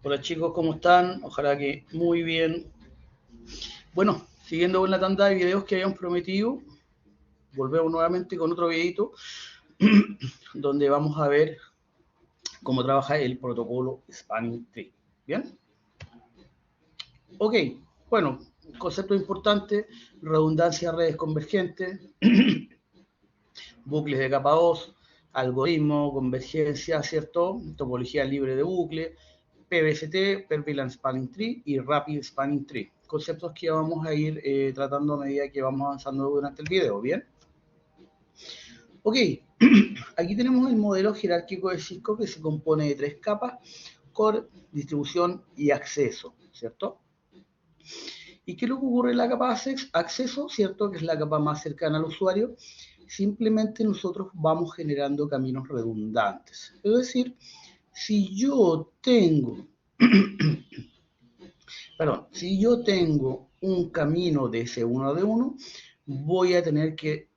Hola chicos, ¿cómo están? Ojalá que muy bien. Bueno, siguiendo con la tanda de videos que habíamos prometido, volvemos nuevamente con otro videito donde vamos a ver cómo trabaja el protocolo Spanning Tree. ¿Bien? Ok, bueno, concepto importante, redundancia, redes convergentes, bucles de capa 2, algoritmo, convergencia, ¿cierto? Topología libre de bucle, PVST, Perviland Spanning Tree y Rapid Spanning Tree. Conceptos que vamos a ir tratando a medida que vamos avanzando durante el video, ¿bien? Ok, aquí tenemos el modelo jerárquico de Cisco que se compone de 3 capas, core, distribución y acceso, ¿cierto? ¿Y qué es lo que ocurre en la capa de acceso, ¿cierto? Que es la capa más cercana al usuario. Simplemente nosotros vamos generando caminos redundantes. Es decir, si yo tengo si yo tengo un camino de S1 a D1, voy a tener que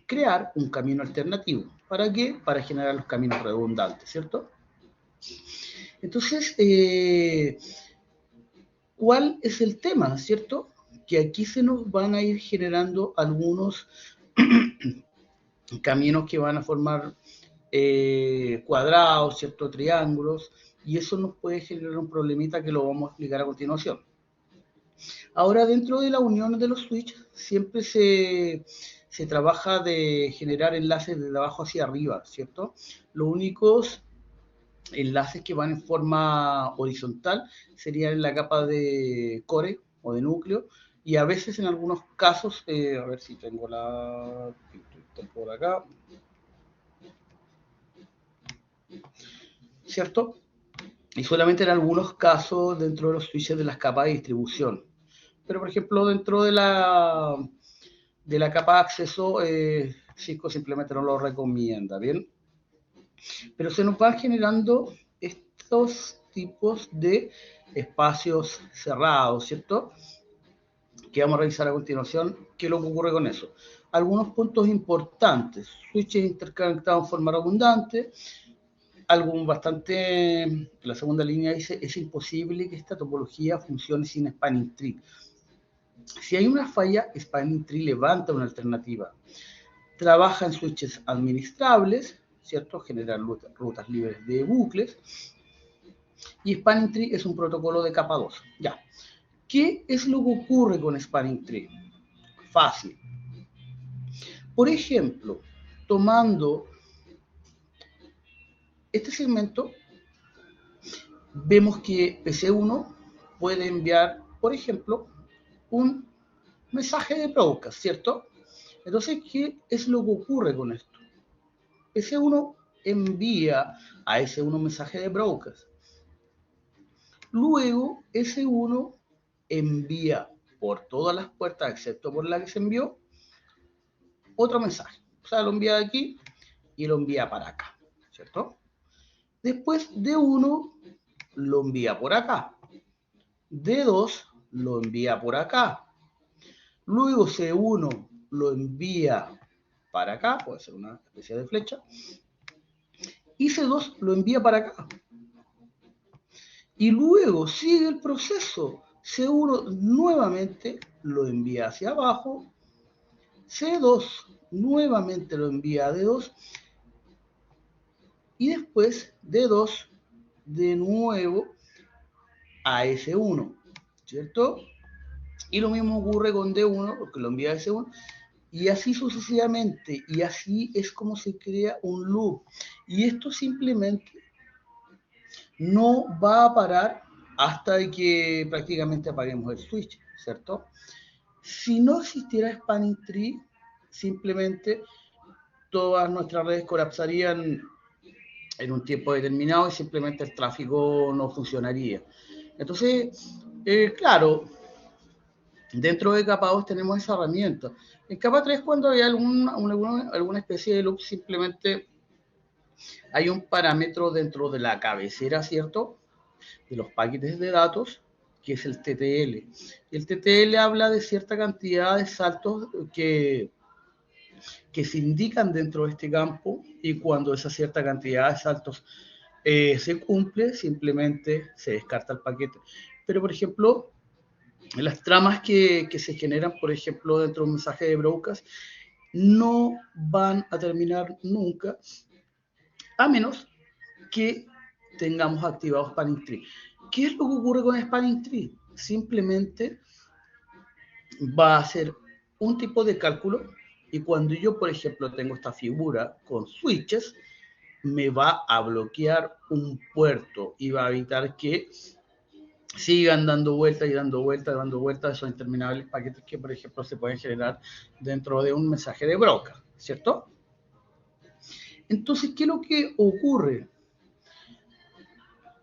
crear un camino alternativo. ¿Para qué? Para generar los caminos redundantes, ¿cierto? Entonces, ¿cuál es el tema, cierto? Que aquí se nos van a ir generando algunos caminos que van a formar cuadrados, ¿cierto? Triángulos, y eso nos puede generar un problemita que lo vamos a explicar a continuación. Ahora, dentro de la unión de los switches, siempre se trabaja de generar enlaces de abajo hacia arriba, ¿cierto? Los únicos enlaces que van en forma horizontal serían en la capa de core o de núcleo, y a veces en algunos casos, a ver si tengo la por acá, ¿cierto? Y solamente en algunos casos dentro de los switches de las capas de distribución. Pero, por ejemplo, dentro de la capa de acceso, Cisco simplemente no lo recomienda, ¿bien? Pero se nos van generando estos tipos de espacios cerrados, ¿cierto? Que vamos a revisar a continuación. ¿Qué es lo que ocurre con eso? Algunos puntos importantes. Switches interconectados en forma redundante. Algo bastante, la segunda línea dice, es imposible que esta topología funcione sin spanning tree. Si hay una falla, spanning tree levanta una alternativa. Trabaja en switches administrables, ¿cierto? Generar rutas libres de bucles. Y Spanning Tree es un protocolo de capa 2. Ya. ¿Qué es lo que ocurre con Spanning Tree? Fácil. Por ejemplo, tomando este segmento, vemos que PC1 puede enviar, por ejemplo, un mensaje de broadcast, ¿cierto? Entonces, ¿qué es lo que ocurre con esto? PC1 envía a S1 un mensaje de broadcast. Luego, S1 envía por todas las puertas, excepto por la que se envió, otro mensaje. O sea, lo envía de aquí y lo envía para acá, ¿cierto? Después, D1 lo envía por acá. D2 lo envía por acá. Luego C1 lo envía para acá, puede ser una especie de flecha. Y C2 lo envía para acá. Y luego sigue el proceso. C1 nuevamente lo envía hacia abajo. C2 nuevamente lo envía a D2. Y después D2 de nuevo a S1, ¿cierto? Y lo mismo ocurre con D1, porque lo envía a S1, y así sucesivamente. Y así es como se crea un loop. Y esto simplemente no va a parar hasta que prácticamente apaguemos el switch, ¿cierto? Si no existiera Spanning Tree, simplemente todas nuestras redes colapsarían en un tiempo determinado y simplemente el tráfico no funcionaría. Entonces, claro, dentro de capa 2 tenemos esa herramienta. En capa 3, cuando hay alguna especie de loop, simplemente hay un parámetro dentro de la cabecera, ¿cierto? De los paquetes de datos, que es el TTL. El TTL habla de cierta cantidad de saltos que se indican dentro de este campo, y cuando esa cierta cantidad de saltos se cumple, simplemente se descarta el paquete. Pero, por ejemplo, las tramas que se generan, por ejemplo, dentro de un mensaje de broadcast, no van a terminar nunca, a menos que tengamos activado Spanning Tree. ¿Qué es lo que ocurre con Spanning Tree? Simplemente va a ser un tipo de cálculo y cuando yo, por ejemplo, tengo esta figura con switches, me va a bloquear un puerto y va a evitar que sigan dando vueltas y dando vueltas, dando vueltas esos interminables paquetes que, por ejemplo, se pueden generar dentro de un mensaje de broker, ¿cierto? Entonces, ¿qué es lo que ocurre?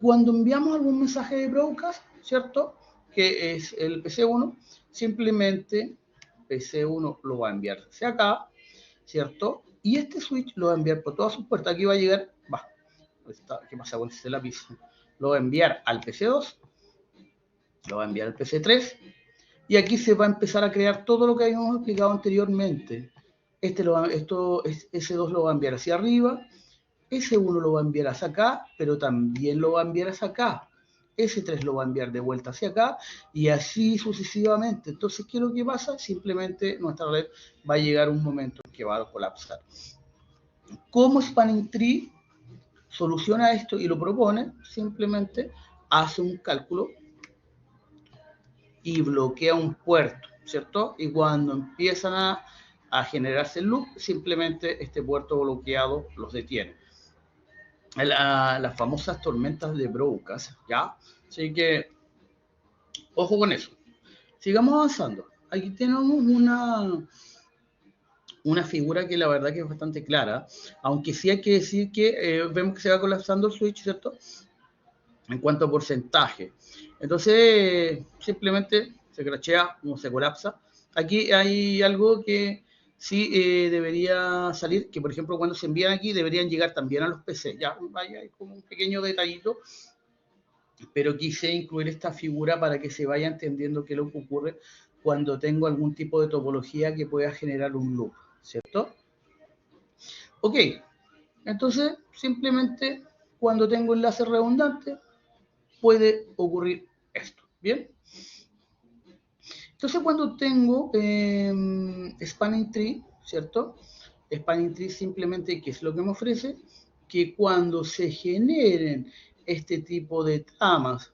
Cuando enviamos algún mensaje de broadcast, ¿cierto? Que es el PC1, simplemente PC1 lo va a enviar hacia acá, ¿cierto? Y este switch lo va a enviar por todas sus puertas. Aquí va a llegar, ¿qué pasa con este lápiz? Lo va a enviar al PC2, lo va a enviar al PC3, y aquí se va a empezar a crear todo lo que habíamos explicado anteriormente. S2 lo va a enviar hacia arriba, S1 lo va a enviar hacia acá, pero también lo va a enviar hacia acá. S3 lo va a enviar de vuelta hacia acá y así sucesivamente. Entonces, ¿qué es lo que pasa? Simplemente nuestra red va a llegar un momento en que va a colapsar. ¿Cómo Spanning Tree soluciona esto y lo propone? Simplemente hace un cálculo y bloquea un puerto, ¿cierto? Y cuando empiezan a generarse el loop, simplemente este puerto bloqueado los detiene. Las famosas tormentas de broadcast, ¿ya? Así que, ojo con eso. Sigamos avanzando. Aquí tenemos una figura que la verdad que es bastante clara, aunque sí hay que decir que vemos que se va colapsando el switch, ¿cierto? En cuanto a porcentaje. Entonces, simplemente se crashea o se colapsa. Aquí hay algo que sí debería salir, que por ejemplo cuando se envían aquí deberían llegar también a los PC. Ya, vaya, hay como un pequeño detallito, pero quise incluir esta figura para que se vaya entendiendo qué es lo que ocurre cuando tengo algún tipo de topología que pueda generar un loop, ¿cierto? Ok, entonces simplemente cuando tengo enlaces redundantes puede ocurrir esto, ¿bien? Entonces cuando tengo Spanning Tree, ¿cierto? Spanning Tree simplemente, ¿qué es lo que me ofrece? Que cuando se generen este tipo de tramas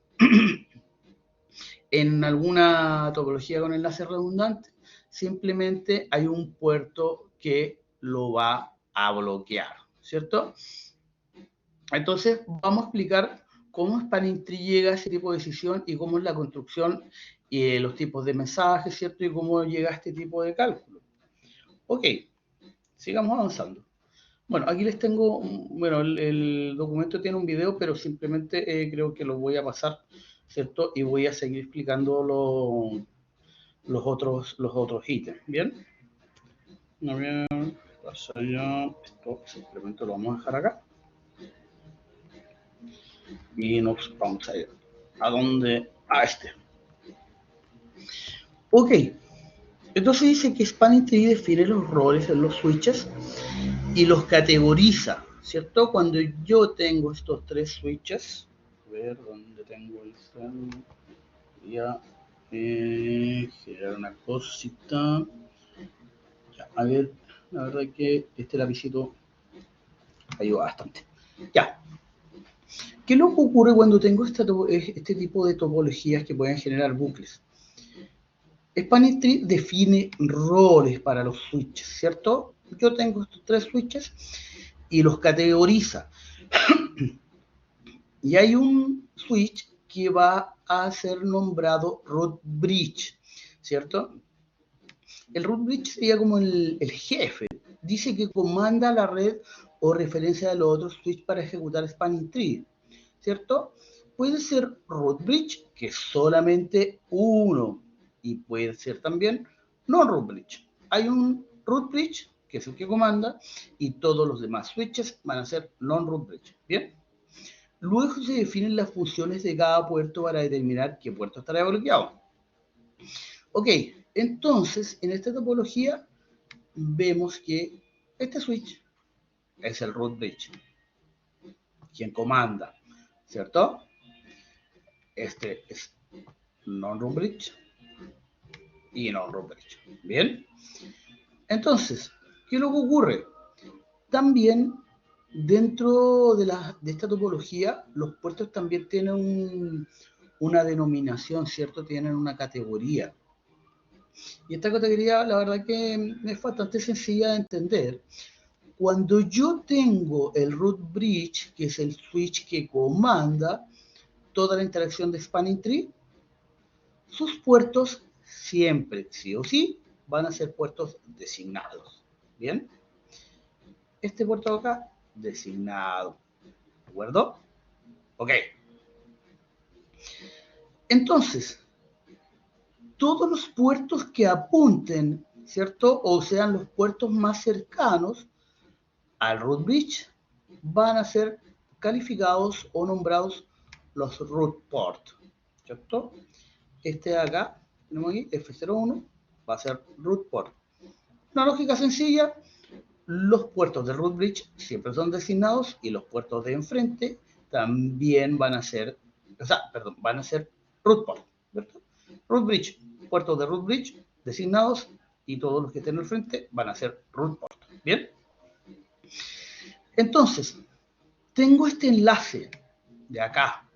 en alguna topología con enlace redundante, simplemente hay un puerto que lo va a bloquear, ¿cierto? Entonces, vamos a explicar cómo Spanning Tree llega a ese tipo de decisión y cómo es la construcción y los tipos de mensajes, ¿cierto? Y cómo llega a este tipo de cálculo. Ok, sigamos avanzando. Bueno, aquí les tengo, bueno, el documento tiene un video, pero simplemente creo que lo voy a pasar, ¿cierto? Y voy a seguir explicando los otros ítems, ¿bien? A ver, pasa ya, esto simplemente lo vamos a dejar acá. Y nos vamos a ir. ¿A dónde? A este. Ok, entonces dice que Spanning Tree define los roles en los switches y los categoriza, ¿cierto? Cuando yo tengo estos tres switches, a ver dónde tengo el cel, ya, generar una cosita, ya, a ver, la verdad que este lapicito ayuda bastante. Ya, ¿qué es lo que ocurre cuando tengo este tipo de topologías que pueden generar bucles? Spanning Tree define roles para los switches, ¿cierto? Yo tengo estos tres switches y los categoriza. Y hay un switch que va a ser nombrado root bridge, ¿cierto? El root bridge sería como el jefe. Dice que comanda la red o referencia de los otros switches para ejecutar Spanning Tree, ¿cierto? Puede ser root bridge, que es solamente uno, y puede ser también non-root bridge. Hay un root bridge, que es el que comanda, y todos los demás switches van a ser non-root bridge, ¿bien? Luego se definen las funciones de cada puerto para determinar qué puerto estará bloqueado. Ok, entonces en esta topología vemos que este switch es el root bridge. quien comanda, ¿cierto? Este es non-root bridge y non-root bridge. Bien. Entonces, ¿qué es lo que ocurre? También dentro de esta topología, los puertos también tienen una denominación, ¿cierto? Tienen una categoría. Y esta categoría, la verdad que es bastante sencilla de entender. Cuando yo tengo el root bridge, que es el switch que comanda toda la interacción de spanning tree, sus puertos siempre, sí o sí, van a ser puertos designados. ¿Bien? Este puerto de acá, designado. ¿De acuerdo? Ok. Entonces, todos los puertos que apunten, ¿cierto? O sean los puertos más cercanos al root bridge, van a ser calificados o nombrados los root port, ¿cierto? Este de acá, tenemos aquí, F01, va a ser root port. Una lógica sencilla, los puertos de root bridge siempre son designados y los puertos de enfrente también van a ser, van a ser root port, ¿cierto? Root bridge, puertos de root bridge designados y todos los que estén al frente van a ser root port, ¿bien? Entonces, tengo este enlace de acá,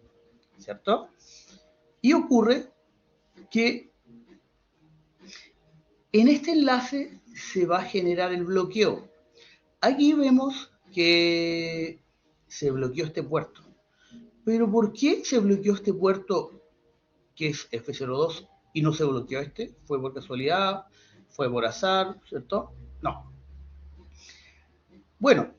¿cierto? Y ocurre que en este enlace se va a generar el bloqueo. Aquí vemos que se bloqueó este puerto. Pero ¿por qué se bloqueó este puerto que es F02 y no se bloqueó este? ¿Fue por casualidad? ¿Fue por azar? ¿Cierto? No. Bueno,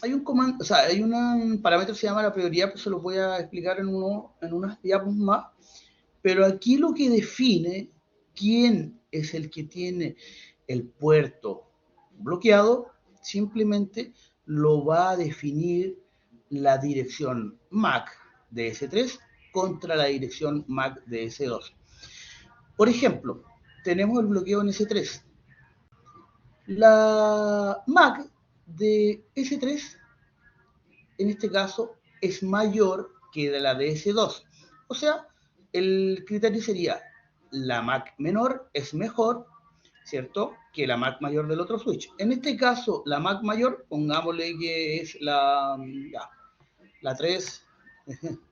hay un comando, o sea, hay un parámetro que se llama la prioridad, pues se lo voy a explicar en unas diapos más. Pero aquí lo que define quién es el que tiene el puerto bloqueado, simplemente lo va a definir la dirección MAC de S3 contra la dirección MAC de S2. Por ejemplo, tenemos el bloqueo en S3. La MAC de S3, en este caso, es mayor que la de S2. O sea, el criterio sería la MAC menor es mejor, ¿cierto?, que la MAC mayor del otro switch. En este caso, la MAC mayor, pongámosle que es la 3,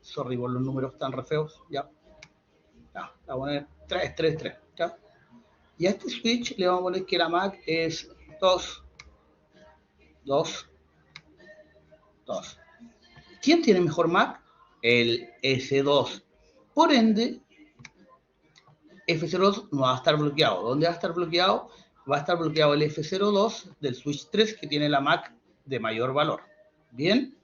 sorry por los números tan re feos, ya, vamos a poner 3, 3, 3, ¿ya? Y a este switch le vamos a poner que la MAC es 2, 2, 2. ¿Quién tiene mejor MAC? El S2. Por ende, F02 no va a estar bloqueado. ¿Dónde va a estar bloqueado? Va a estar bloqueado el F02 del switch 3 que tiene la MAC de mayor valor. Bien.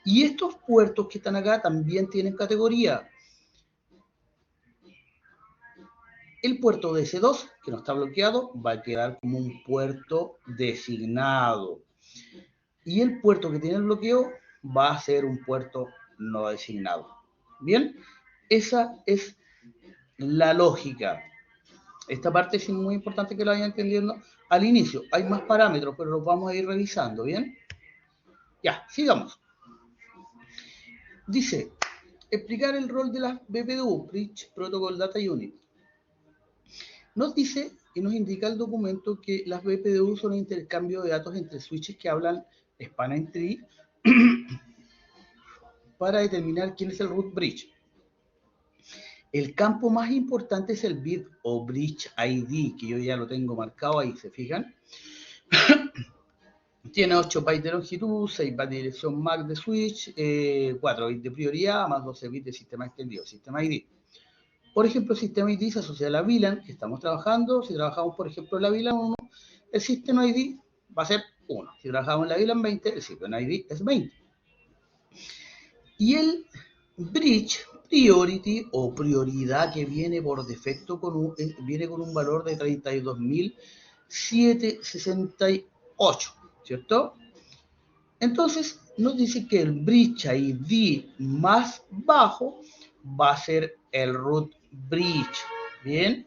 Y estos puertos que están acá también tienen categoría. El puerto de S2, que no está bloqueado, va a quedar como un puerto designado. Y el puerto que tiene el bloqueo va a ser un puerto no designado. Bien, esa es la lógica. Esta parte es muy importante que lo vayan entendiendo al inicio. Hay más parámetros, pero los vamos a ir revisando, ¿bien? Ya, sigamos. Dice, explicar el rol de las BPDU, Bridge Protocol Data Unit. Nos dice y nos indica el documento que las BPDU son un intercambio de datos entre switches que hablan spanning tree para determinar quién es el root bridge. El campo más importante es el bit o bridge ID, que yo ya lo tengo marcado ahí, ¿se fijan? Tiene 8 bytes de longitud, 6 bytes de dirección MAC de switch, 4 bits de prioridad, más 12 bits de sistema extendido, sistema ID. Por ejemplo, el sistema ID se asocia a la VLAN que estamos trabajando. Si trabajamos, por ejemplo, en la VLAN 1, el sistema ID va a ser 1. Si trabajamos en la VLAN 20, el sistema ID es 20. Y el bridge priority o prioridad que viene por defecto viene con un valor de 32.768, ¿cierto? Entonces nos dice que el bridge ID más bajo va a ser el root bridge. Bien.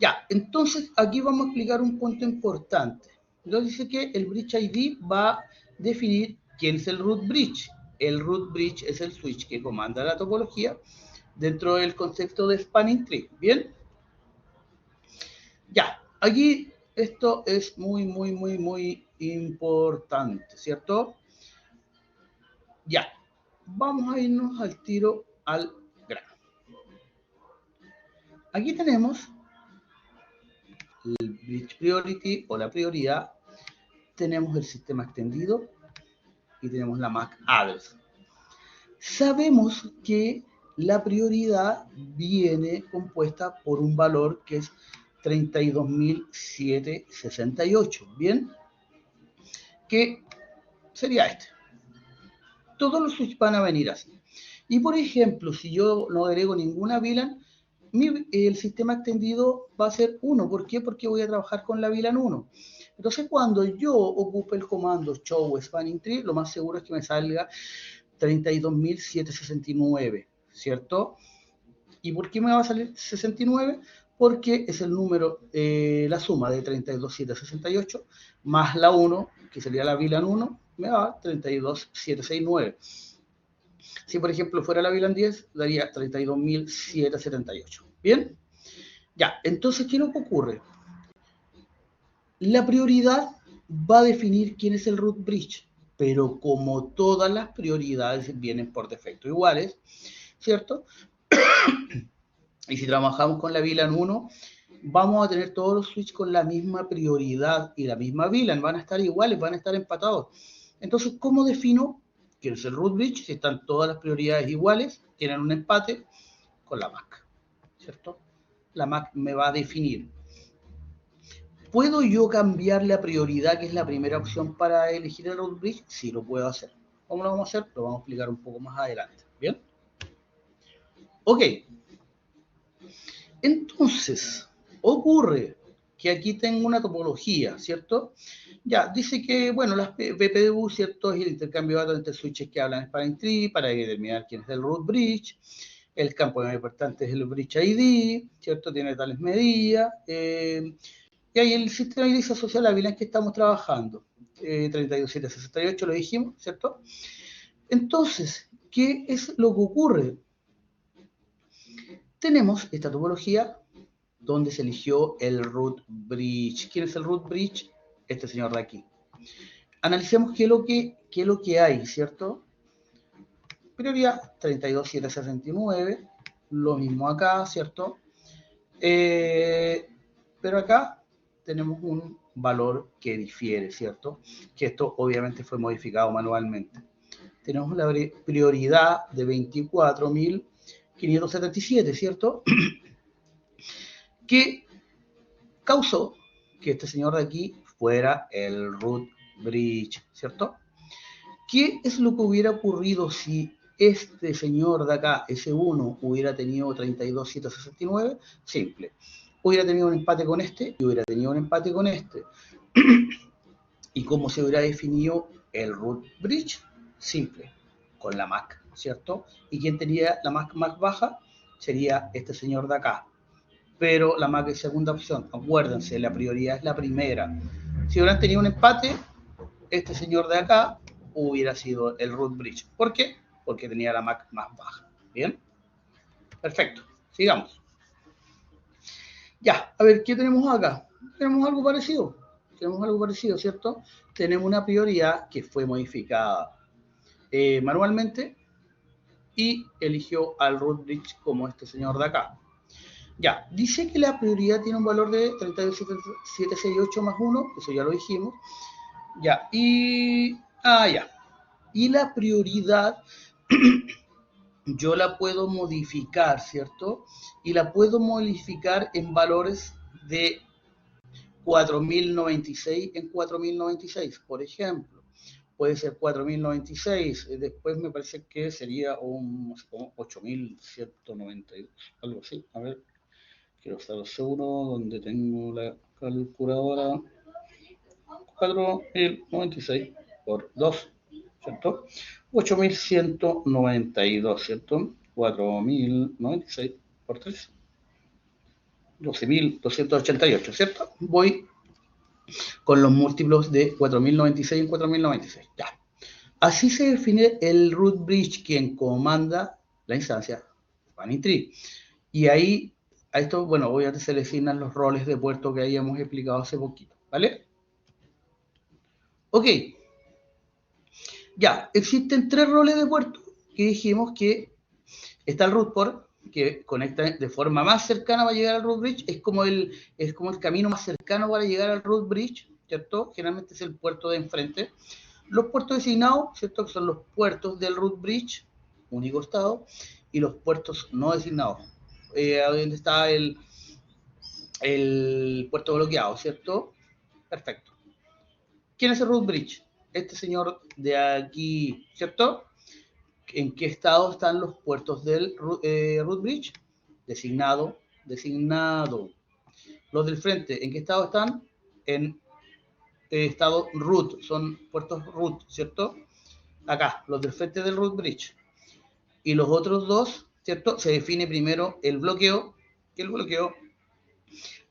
Ya, entonces aquí vamos a explicar un punto importante. Nos dice que el bridge ID va definir quién es el root bridge. El root bridge es el switch que comanda la topología dentro del concepto de spanning tree. ¿Bien? Ya, aquí esto es muy importante, ¿cierto? Ya, vamos a irnos al tiro al grano. Aquí tenemos el bridge priority o la prioridad, tenemos el sistema extendido y tenemos la MAC address. Sabemos que la prioridad viene compuesta por un valor que es 32.768, ¿bien? Que sería este. Todos los switches van a venir así. Y por ejemplo, si yo no agrego ninguna VLAN, el sistema extendido va a ser 1. ¿Por qué? Porque voy a trabajar con la VLAN 1. Entonces, cuando yo ocupe el comando show spanning tree, lo más seguro es que me salga 32.769, ¿cierto? ¿Y por qué me va a salir 69? Porque es el número, la suma de 32.768 más la 1, que sería la VLAN 1, me da 32.769. Si, por ejemplo, fuera la VLAN 10, daría 32.778. ¿Bien? Ya, entonces, ¿qué es lo que ocurre? La prioridad va a definir quién es el root bridge, pero como todas las prioridades vienen por defecto iguales, ¿cierto? Y si trabajamos con la VLAN 1, vamos a tener todos los switches con la misma prioridad y la misma VLAN, van a estar iguales, van a estar empatados. Entonces, ¿cómo defino quién es el root bridge? Si están todas las prioridades iguales, tienen un empate con la MAC, ¿cierto? La MAC me va a definir. ¿Puedo yo cambiar la prioridad, que es la primera opción para elegir el root bridge? Sí, lo puedo hacer. ¿Cómo lo vamos a hacer? Lo vamos a explicar un poco más adelante. ¿Bien? Ok. Entonces, ocurre que aquí tengo una topología, ¿cierto? Ya, dice que, bueno, las BPDU, ¿cierto? Es el intercambio de datos entre switches que hablan spanning tree para determinar quién es el root bridge. El campo más importante es el bridge ID, ¿cierto? Tiene tales medidas. Y ahí el sistema ID se asocia a la VLAN que estamos trabajando. 32768 lo dijimos, ¿cierto? Entonces, ¿qué es lo que ocurre? Tenemos esta topología donde se eligió el root bridge. ¿Quién es el root bridge? Este señor de aquí. Analicemos qué es lo que hay, ¿cierto? Prioridad 32769, lo mismo acá, ¿cierto? Pero acá tenemos un valor que difiere, ¿cierto? Que esto obviamente fue modificado manualmente. Tenemos la prioridad de 24.577, ¿cierto? Que causó que este señor de aquí fuera el root bridge, ¿cierto? ¿Qué es lo que hubiera ocurrido si este señor de acá, S1, hubiera tenido 32.769? Simple. Hubiera tenido un empate con este y hubiera tenido un empate con este. ¿Y cómo se hubiera definido el root bridge? Simple, con la MAC, ¿cierto? ¿Y quién tenía la MAC más baja? Sería este señor de acá. Pero la MAC es segunda opción. Acuérdense, la prioridad es la primera. Si hubieran tenido un empate, este señor de acá hubiera sido el root bridge. ¿Por qué? Porque tenía la MAC más baja. ¿Bien? Perfecto. Sigamos. Ya, a ver, ¿qué tenemos acá? Tenemos algo parecido. Tenemos algo parecido, ¿cierto? Tenemos una prioridad que fue modificada manualmente y eligió al root bridge como este señor de acá. Ya, dice que la prioridad tiene un valor de 32768 más 1, eso ya lo dijimos. Ya, ya. Y la prioridad yo la puedo modificar, ¿cierto? Y la puedo modificar en valores de 4096 en 4096, por ejemplo. Puede ser 4096, después me parece que sería un 8192, algo así. A ver, quiero estar seguro, donde tengo la calculadora. 4096 por 2, ¿cierto? 8192, ¿cierto? 4096 por 3, 12.288, ¿cierto? Voy con los múltiplos de 4096 en 4096. Ya. Así se define el root bridge, quien comanda la instancia spanning tree. Y ahí, a esto, bueno, obviamente se le asignan los roles de puerto que habíamos explicado hace poquito, ¿vale? Ok, ya, existen tres roles de puerto que dijimos que está el root port, que conecta de forma más cercana para llegar al root bridge, es como el camino más cercano para llegar al root bridge, ¿cierto? Generalmente es el puerto de enfrente. Los puertos designados, ¿cierto? Que son los puertos del root bridge, único estado, y los puertos no designados, donde está el puerto bloqueado, ¿cierto? Perfecto. ¿Quién es el root bridge? Este señor de aquí, ¿cierto? ¿En qué estado están los puertos del root bridge? Designado, designado. Los del frente, ¿en qué estado están? En estado root, son puertos root, ¿cierto? Acá, los del frente del root bridge. Y los otros dos, ¿cierto? Se define primero el bloqueo, que el bloqueo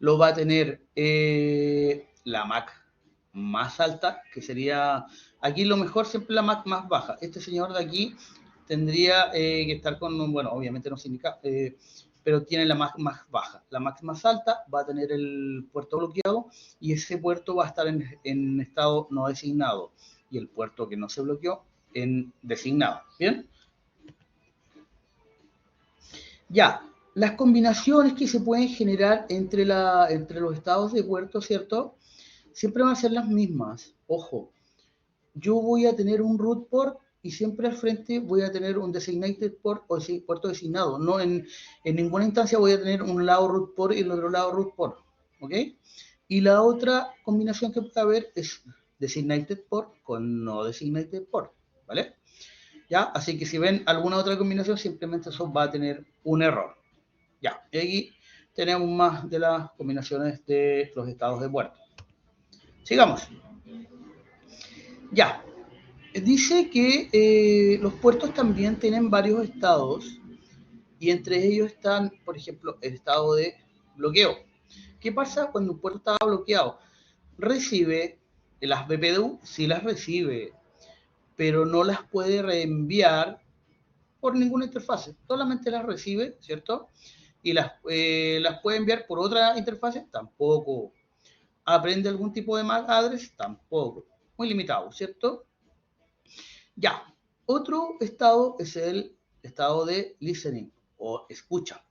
lo va a tener la MAC más alta, que sería, aquí lo mejor siempre la MAC más baja. Este señor de aquí tendría que estar con, bueno, obviamente no se indica, pero tiene la MAC más baja. La MAC más alta va a tener el puerto bloqueado y ese puerto va a estar en estado no designado y el puerto que no se bloqueó en designado. ¿Bien? Ya, las combinaciones que se pueden generar entre los estados de puerto, ¿cierto? Siempre van a ser las mismas. Ojo, yo voy a tener un root port y siempre al frente voy a tener un designated port o puerto designado. No en ninguna instancia voy a tener un lado root port y el otro lado root port. ¿Ok? Y la otra combinación que puede haber es designated port con no designated port. ¿Vale? ¿Ya? Así que si ven alguna otra combinación, simplemente eso va a tener un error. Ya, y aquí tenemos más de las combinaciones de los estados de puerto. Sigamos. Ya, dice que los puertos también tienen varios estados y entre ellos están, por ejemplo, el estado de bloqueo. ¿Qué pasa cuando un puerto está bloqueado? Recibe las BPDU, sí las recibe, pero no las puede reenviar por ninguna interfase, solamente las recibe, ¿cierto? Y las puede enviar por otra interfase, tampoco. ¿Aprende algún tipo de MAC address? Tampoco. Muy limitado, ¿cierto? Ya. Otro estado es el estado de listening o escucha.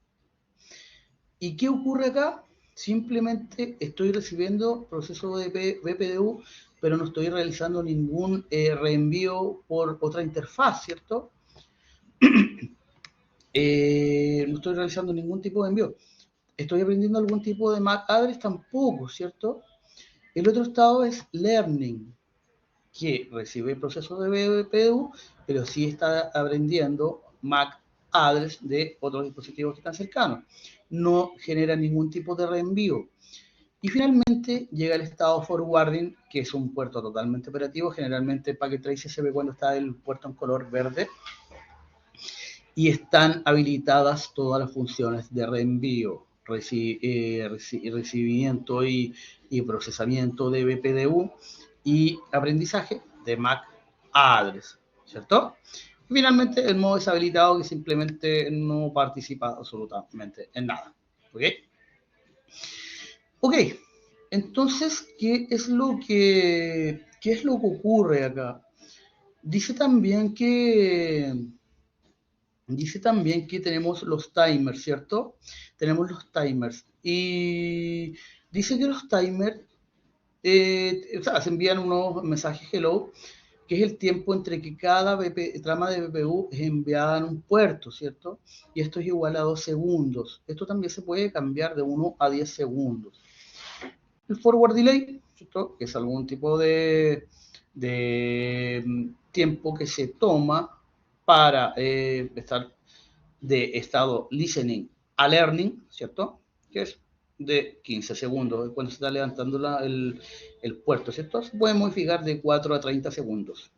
¿Y qué ocurre acá? Simplemente estoy recibiendo proceso de BPDU, pero no estoy realizando ningún reenvío por otra interfaz, ¿cierto? No estoy realizando ningún tipo de envío. ¿Estoy aprendiendo algún tipo de MAC address? Tampoco, ¿cierto? El otro estado es learning, que recibe el proceso de BPDU, pero sí está aprendiendo MAC address de otros dispositivos que están cercanos. No genera ningún tipo de reenvío. Y finalmente llega el estado forwarding, que es un puerto totalmente operativo. Generalmente Packet Tracer se ve cuando está el puerto en color verde y están habilitadas todas las funciones de reenvío, recibimiento y procesamiento de BPDU y aprendizaje de MAC address, ¿cierto? Finalmente, el modo deshabilitado que simplemente no participa absolutamente en nada. ¿Ok? Ok, entonces, qué es lo que ocurre acá? Dice también que tenemos los timers, ¿cierto? Tenemos los timers. Y dice que los timers, o sea, se envían unos mensajes hello, que es el tiempo entre que cada trama de BPU es enviada en un puerto, ¿cierto? Y esto es igual a 2 segundos. Esto también se puede cambiar de 1 a 10 segundos. El forward delay, ¿cierto? Que es algún tipo de tiempo que se toma para estar de estado listening a learning, ¿cierto? Que es de 15 segundos, cuando se está levantando el puerto, ¿cierto? Se puede modificar de 4 a 30 segundos.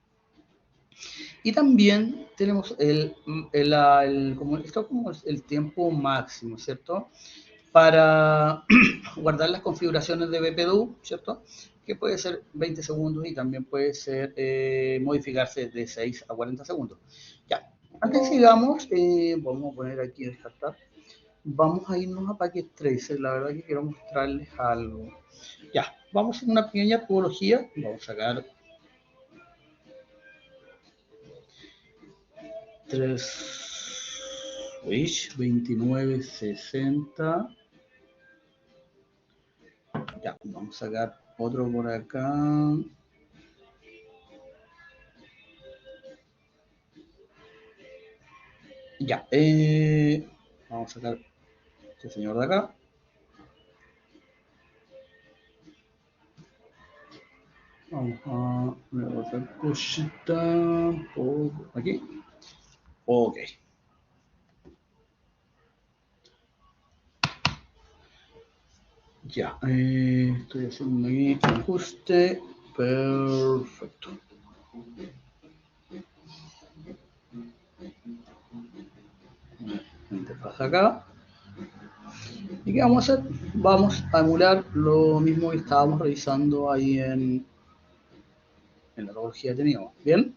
Y también tenemos como el tiempo máximo, ¿cierto? Para guardar las configuraciones de BPDU, ¿cierto? que puede ser 20 segundos y también puede ser modificarse de 6 a 40 segundos. Ya, antes que sigamos, vamos a poner aquí descartar. Vamos a irnos a Packet Tracer. La verdad que quiero mostrarles algo. Ya, vamos a hacer una pequeña topología. Vamos a sacar 3 switch 2960. Ya, vamos a sacar otro por acá. Ya, vamos a sacar este señor de acá. Vamos a poner otra cosita por aquí. Ok. Ya, estoy haciendo aquí ajuste. Perfecto. Interfaz acá. ¿Y qué vamos a hacer? Vamos a emular lo mismo que estábamos revisando ahí en la topología que teníamos. Bien,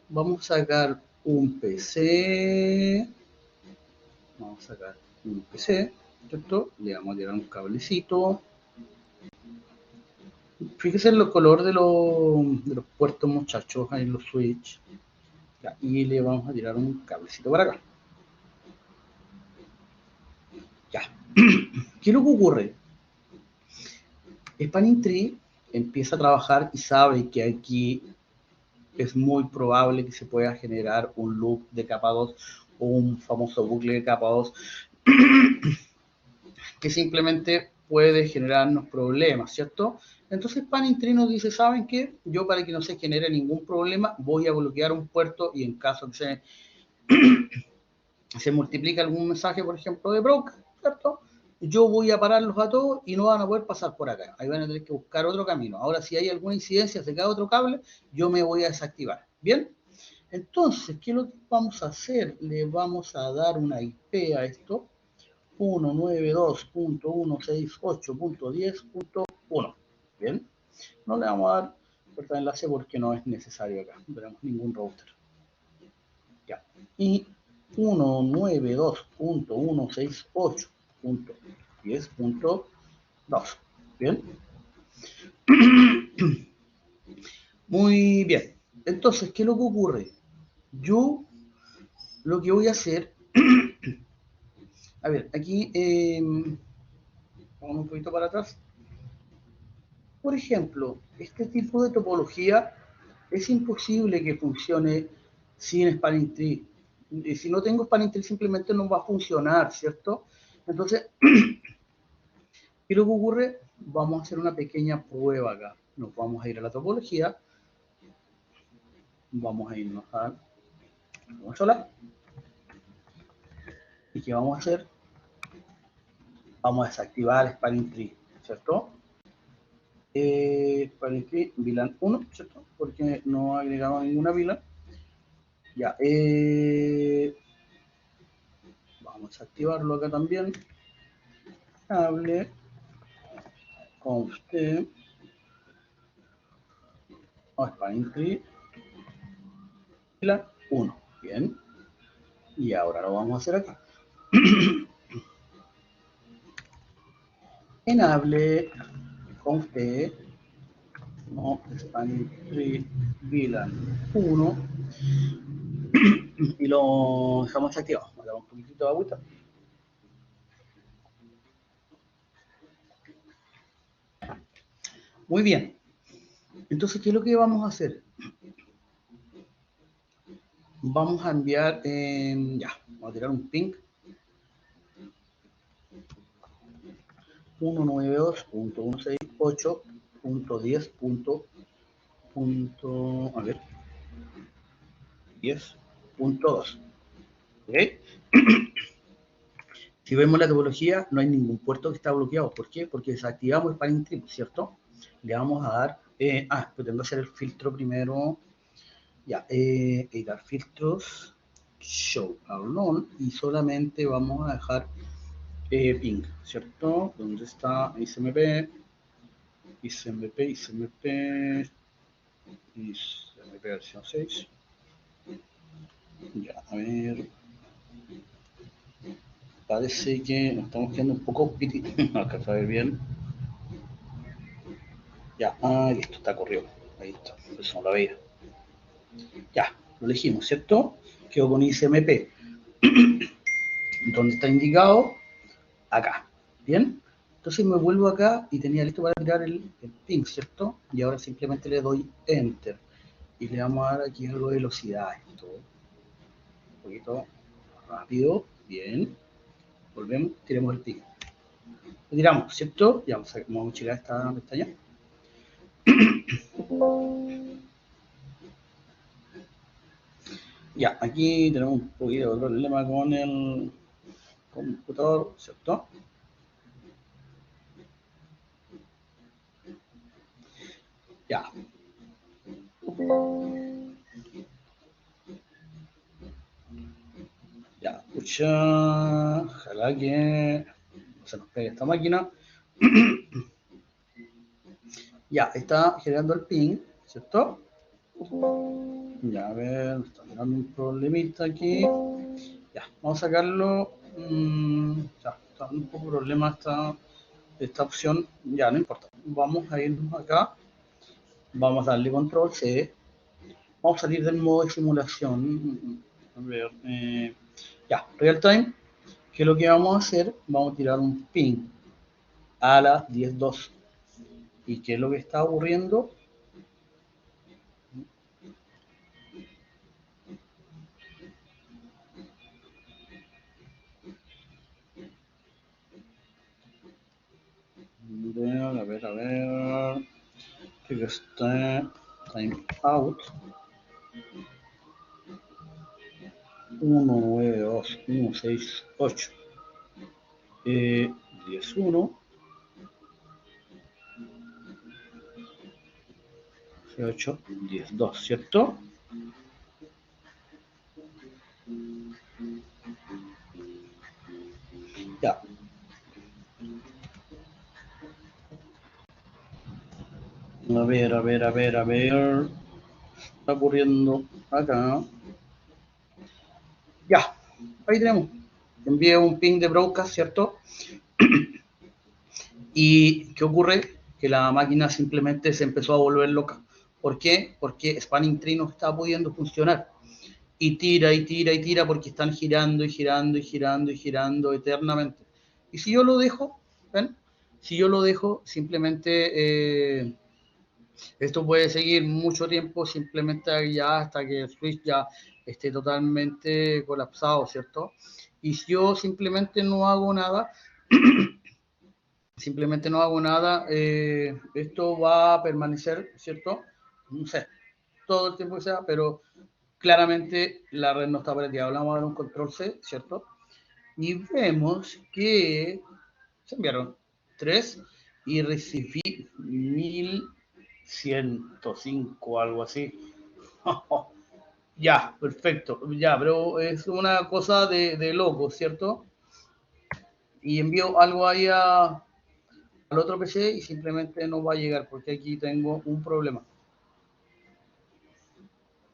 vamos a sacar un PC. Vamos a sacar un PC, ¿cierto? Le vamos a tirar un cablecito. Fíjese en el color de los puertos, muchachos, ahí en los switch. Ya, y le vamos a tirar un cablecito para acá. Ya. ¿Qué es lo que ocurre? Spanning Tree empieza a trabajar y sabe que aquí es muy probable que se pueda generar un loop de capa 2 o un famoso bucle de capa 2 que simplemente puede generarnos problemas, ¿cierto? Entonces Spanning Tree nos dice, ¿saben qué? Yo para que no se genere ningún problema voy a bloquear un puerto y en caso que se multiplique algún mensaje, por ejemplo, de broker, ¿cierto? Yo voy a pararlos a todos y no van a poder pasar por acá. Ahí van a tener que buscar otro camino. Ahora, si hay alguna incidencia, se cae otro cable, yo me voy a desactivar. ¿Bien? Entonces, ¿qué es lo que vamos a hacer? Le vamos a dar una IP a esto. 192.168.10.1. Bien, no le vamos a dar puerta de enlace porque no es necesario acá. No tenemos ningún router. Ya. Y 192.168.10.2. Bien. Muy bien. Entonces, ¿qué es lo que ocurre? Yo lo que voy a hacer, a ver, aquí vamos un poquito para atrás. Por ejemplo, este tipo de topología es imposible que funcione sin Spanning Tree. Y si no tengo Spanning Tree simplemente no va a funcionar, ¿cierto? Entonces, ¿qué es lo que ocurre? Vamos a hacer una pequeña prueba acá. Nos vamos a ir a la topología. Vamos a irnos a consola. ¿Y qué vamos a hacer? Vamos a desactivar el Spanning Tree, ¿cierto? Spanning Tree, VLAN 1, ¿cierto? Porque no agregamos ninguna VLAN. Ya, vamos a activarlo acá también. Cable, const, Spanning Tree, VLAN 1. Bien. Y ahora lo vamos a hacer acá. Enable, const, no, Spanning Tree, VLAN 1. Y lo dejamos activado. Le damos un poquitito de agüita. Muy bien. Entonces, ¿qué es lo que vamos a hacer? Vamos a enviar, ya, vamos a tirar un ping. 192.168.10. A ver, 10.2. ¿Ok? Si vemos la topología, no hay ningún puerto que está bloqueado. ¿Por qué? Porque desactivamos el Spanning Tree, ¿cierto? Le vamos a dar, pues tengo que hacer el filtro primero. Ya, editar filtros, show all none, y solamente vamos a dejar ping, ¿cierto? ¿Dónde está XMP? ICMP versión 6. Ya, a ver. Parece que nos estamos quedando un poco piti. No alcanza a ver bien. Ya, listo, está corrido. Ahí está, eso no lo veía. Ya, lo elegimos, ¿cierto? Quedó con ICMP. ¿Dónde está indicado? Acá. ¿Bien? Entonces me vuelvo acá y tenía listo para tirar el ping, ¿cierto? Y ahora simplemente le doy Enter. Y le vamos a dar aquí algo de velocidad. Esto. Un poquito rápido. Bien. Volvemos, tiremos el ping. Lo tiramos, ¿cierto? Ya vamos a checar esta pestaña. Ya, aquí tenemos un poquito de problema con el computador, ¿cierto? Ya. Ya, pucha, ojalá que no se nos pegue esta máquina. Ya, está generando el ping, ¿cierto? Ya, a ver, está generando un problemita aquí. Ya, vamos a sacarlo. Ya, está un poco problema esta opción. Ya, no importa. Vamos a irnos acá. Vamos a darle control C. Vamos a salir del modo de simulación. A ver, ya, real time. ¿Qué es lo que vamos a hacer? Vamos a tirar un ping a las 10:02. ¿Y qué es lo que está ocurriendo? A ver. Que está time out. 192168. 11, 18, 12, ¿cierto? Ya. A ver. Está ocurriendo acá. Ya. Ahí tenemos. Envié un ping de broadcast, ¿cierto? ¿Y qué ocurre? Que la máquina simplemente se empezó a volver loca. ¿Por qué? Porque Spanning Tree no está pudiendo funcionar. Y tira porque están girando eternamente. Y si yo lo dejo, ¿ven? Si yo lo dejo, simplemente esto puede seguir mucho tiempo, simplemente ya hasta que el switch ya esté totalmente colapsado, ¿cierto? Y si yo simplemente no hago nada, esto va a permanecer, ¿cierto? No sé, todo el tiempo que sea, pero claramente la red no está operativa. Vamos a dar un control C, ¿cierto? Y vemos que se enviaron 3 y recibí 1105, algo así. Ya, perfecto. Ya, pero es una cosa de loco, ¿cierto? Y envío algo ahí al otro PC y simplemente no va a llegar porque aquí tengo un problema.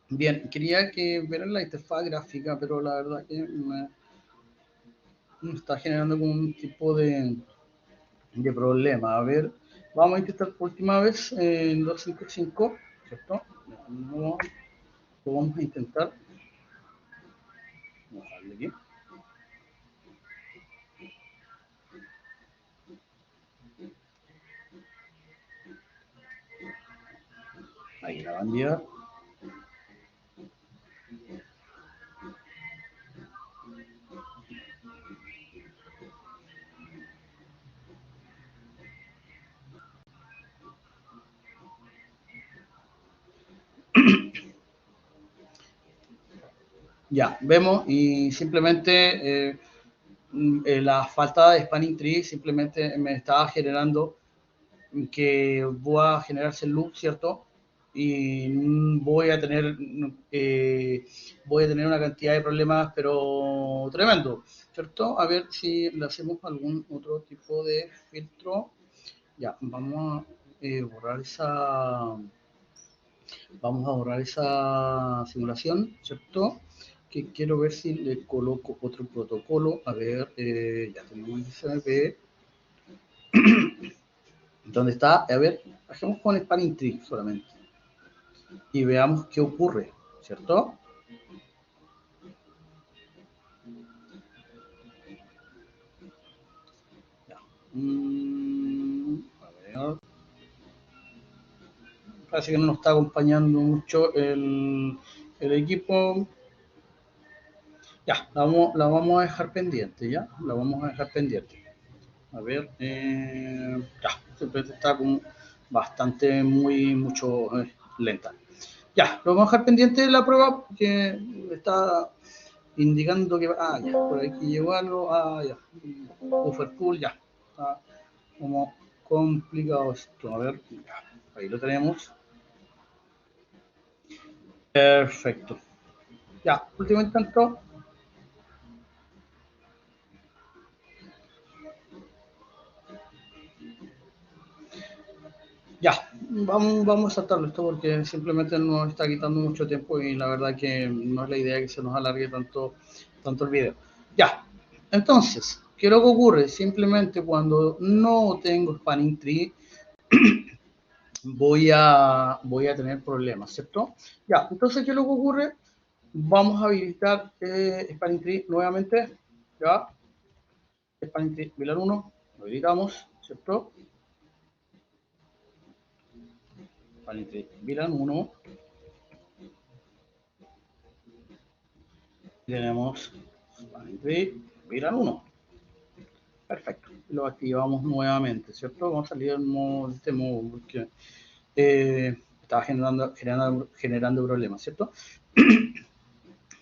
Bien, quería que vieran la interfaz gráfica, pero la verdad que me está generando como un tipo de problema. A ver, vamos a intentar por última vez en 255, ¿cierto? No, lo vamos a intentar. Vamos a darle aquí. Ahí la bandera. Ya, vemos y simplemente la falta de spanning tree simplemente me estaba generando que voy a generarse el loop, ¿cierto? Y voy a tener una cantidad de problemas, pero tremendo, ¿cierto? A ver si le hacemos algún otro tipo de filtro. Ya, vamos borrar esa... Vamos a borrar esa simulación, ¿cierto? Que quiero ver si le coloco otro protocolo. A ver, ya tenemos el SMP. ¿Dónde está? A ver, bajemos con Spanning Tree solamente. Y veamos qué ocurre, ¿cierto? Ya. A ver. Parece que no nos está acompañando mucho el equipo. Ya, la vamos a dejar pendiente, ¿ya? La vamos a dejar pendiente. A ver, ya, siempre está como bastante, mucho lenta. Ya, lo vamos a dejar pendiente de la prueba porque está indicando que, ya, por aquí llegó algo, ya, buffer pool, ya, está como complicado esto. A ver, ya, ahí lo tenemos. Perfecto. Ya, último intento. Ya, vamos a saltarlo esto porque simplemente nos está quitando mucho tiempo y la verdad que no es la idea que se nos alargue tanto el video. Ya, entonces, ¿qué es lo que ocurre? Simplemente cuando no tengo Spanning Tree voy a tener problemas, ¿cierto? Ya, entonces, ¿qué es lo que ocurre? Vamos a habilitar Spanning Tree nuevamente, ya, Spanning Tree VLAN 1, lo habilitamos, ¿cierto? Spanning Tree VLAN 1. Tenemos Spanning Tree VLAN 1. Perfecto. Lo activamos nuevamente, ¿cierto? Vamos a salir de este modo porque estaba generando problemas, ¿cierto?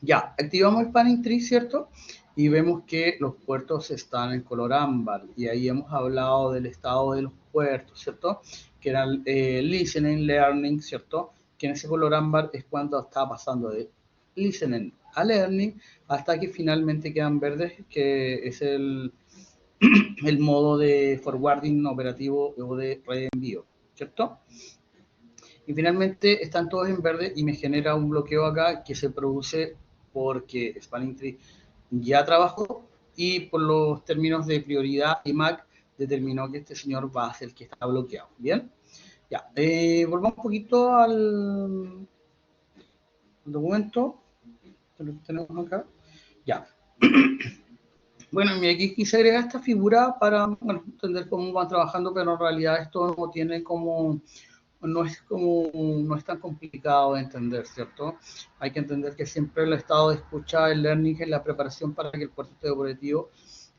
Ya, activamos el Spanning Tree, ¿cierto? Y vemos que los puertos están en color ámbar. Y ahí hemos hablado del estado de los puertos, ¿cierto? Que eran listening, learning, ¿cierto? Que en ese color ámbar es cuando está pasando de listening a learning hasta que finalmente quedan verdes, que es el modo de forwarding operativo o de reenvío, ¿cierto? Y finalmente están todos en verde y me genera un bloqueo acá que se produce porque Spanning Tree ya trabajó y por los términos de prioridad IMAC determinó que este señor va a ser el que está bloqueado. Bien, ya, volvamos un poquito al documento que lo tenemos acá. Ya. Bueno, aquí quise agregar esta figura para entender cómo van trabajando, pero en realidad esto no tiene no es tan complicado de entender, ¿cierto? Hay que entender que siempre el estado de escucha, el learning es la preparación para que el puerto esté operativo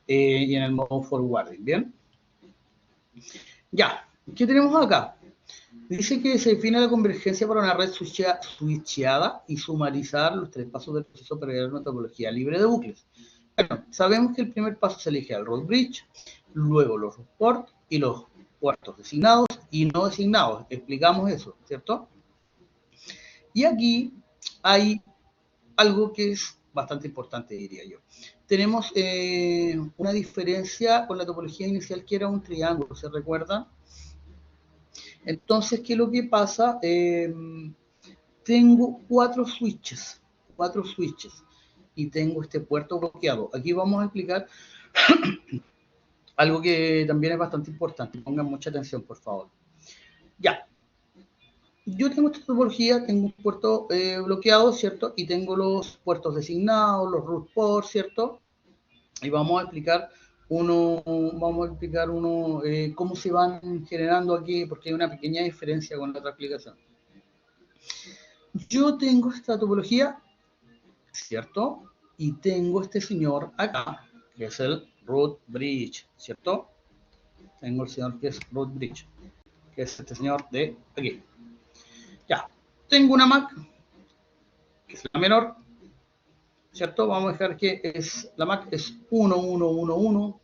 y en el modo forwarding, ¿bien? Ya, ¿qué tenemos acá? Dice que se define la convergencia para una red switcheada y sumarizar los 3 pasos del proceso para crear una topología libre de bucles. Bueno, sabemos que el primer paso se elige el root bridge, luego los root port y los puertos designados y no designados. Explicamos eso, ¿cierto? Y aquí hay algo que es bastante importante, diría yo. Tenemos una diferencia con la topología inicial que era un triángulo, ¿se recuerdan? Entonces, ¿qué es lo que pasa? Tengo cuatro switches y tengo este puerto bloqueado. Aquí vamos a explicar algo que también es bastante importante. Pongan mucha atención, por favor. Ya. Yo tengo esta topología, tengo un puerto bloqueado, ¿cierto? Y tengo los puertos designados, los root ports, ¿cierto? Y vamos a explicar cómo se van generando aquí, porque hay una pequeña diferencia con la otra explicación. Yo tengo esta topología, ¿cierto? Y tengo este señor acá, que es el root bridge, ¿cierto? Tengo el señor que es root bridge, que es este señor de aquí. Ya, tengo una Mac, que es la menor, ¿cierto? Vamos a dejar que la Mac es 1111.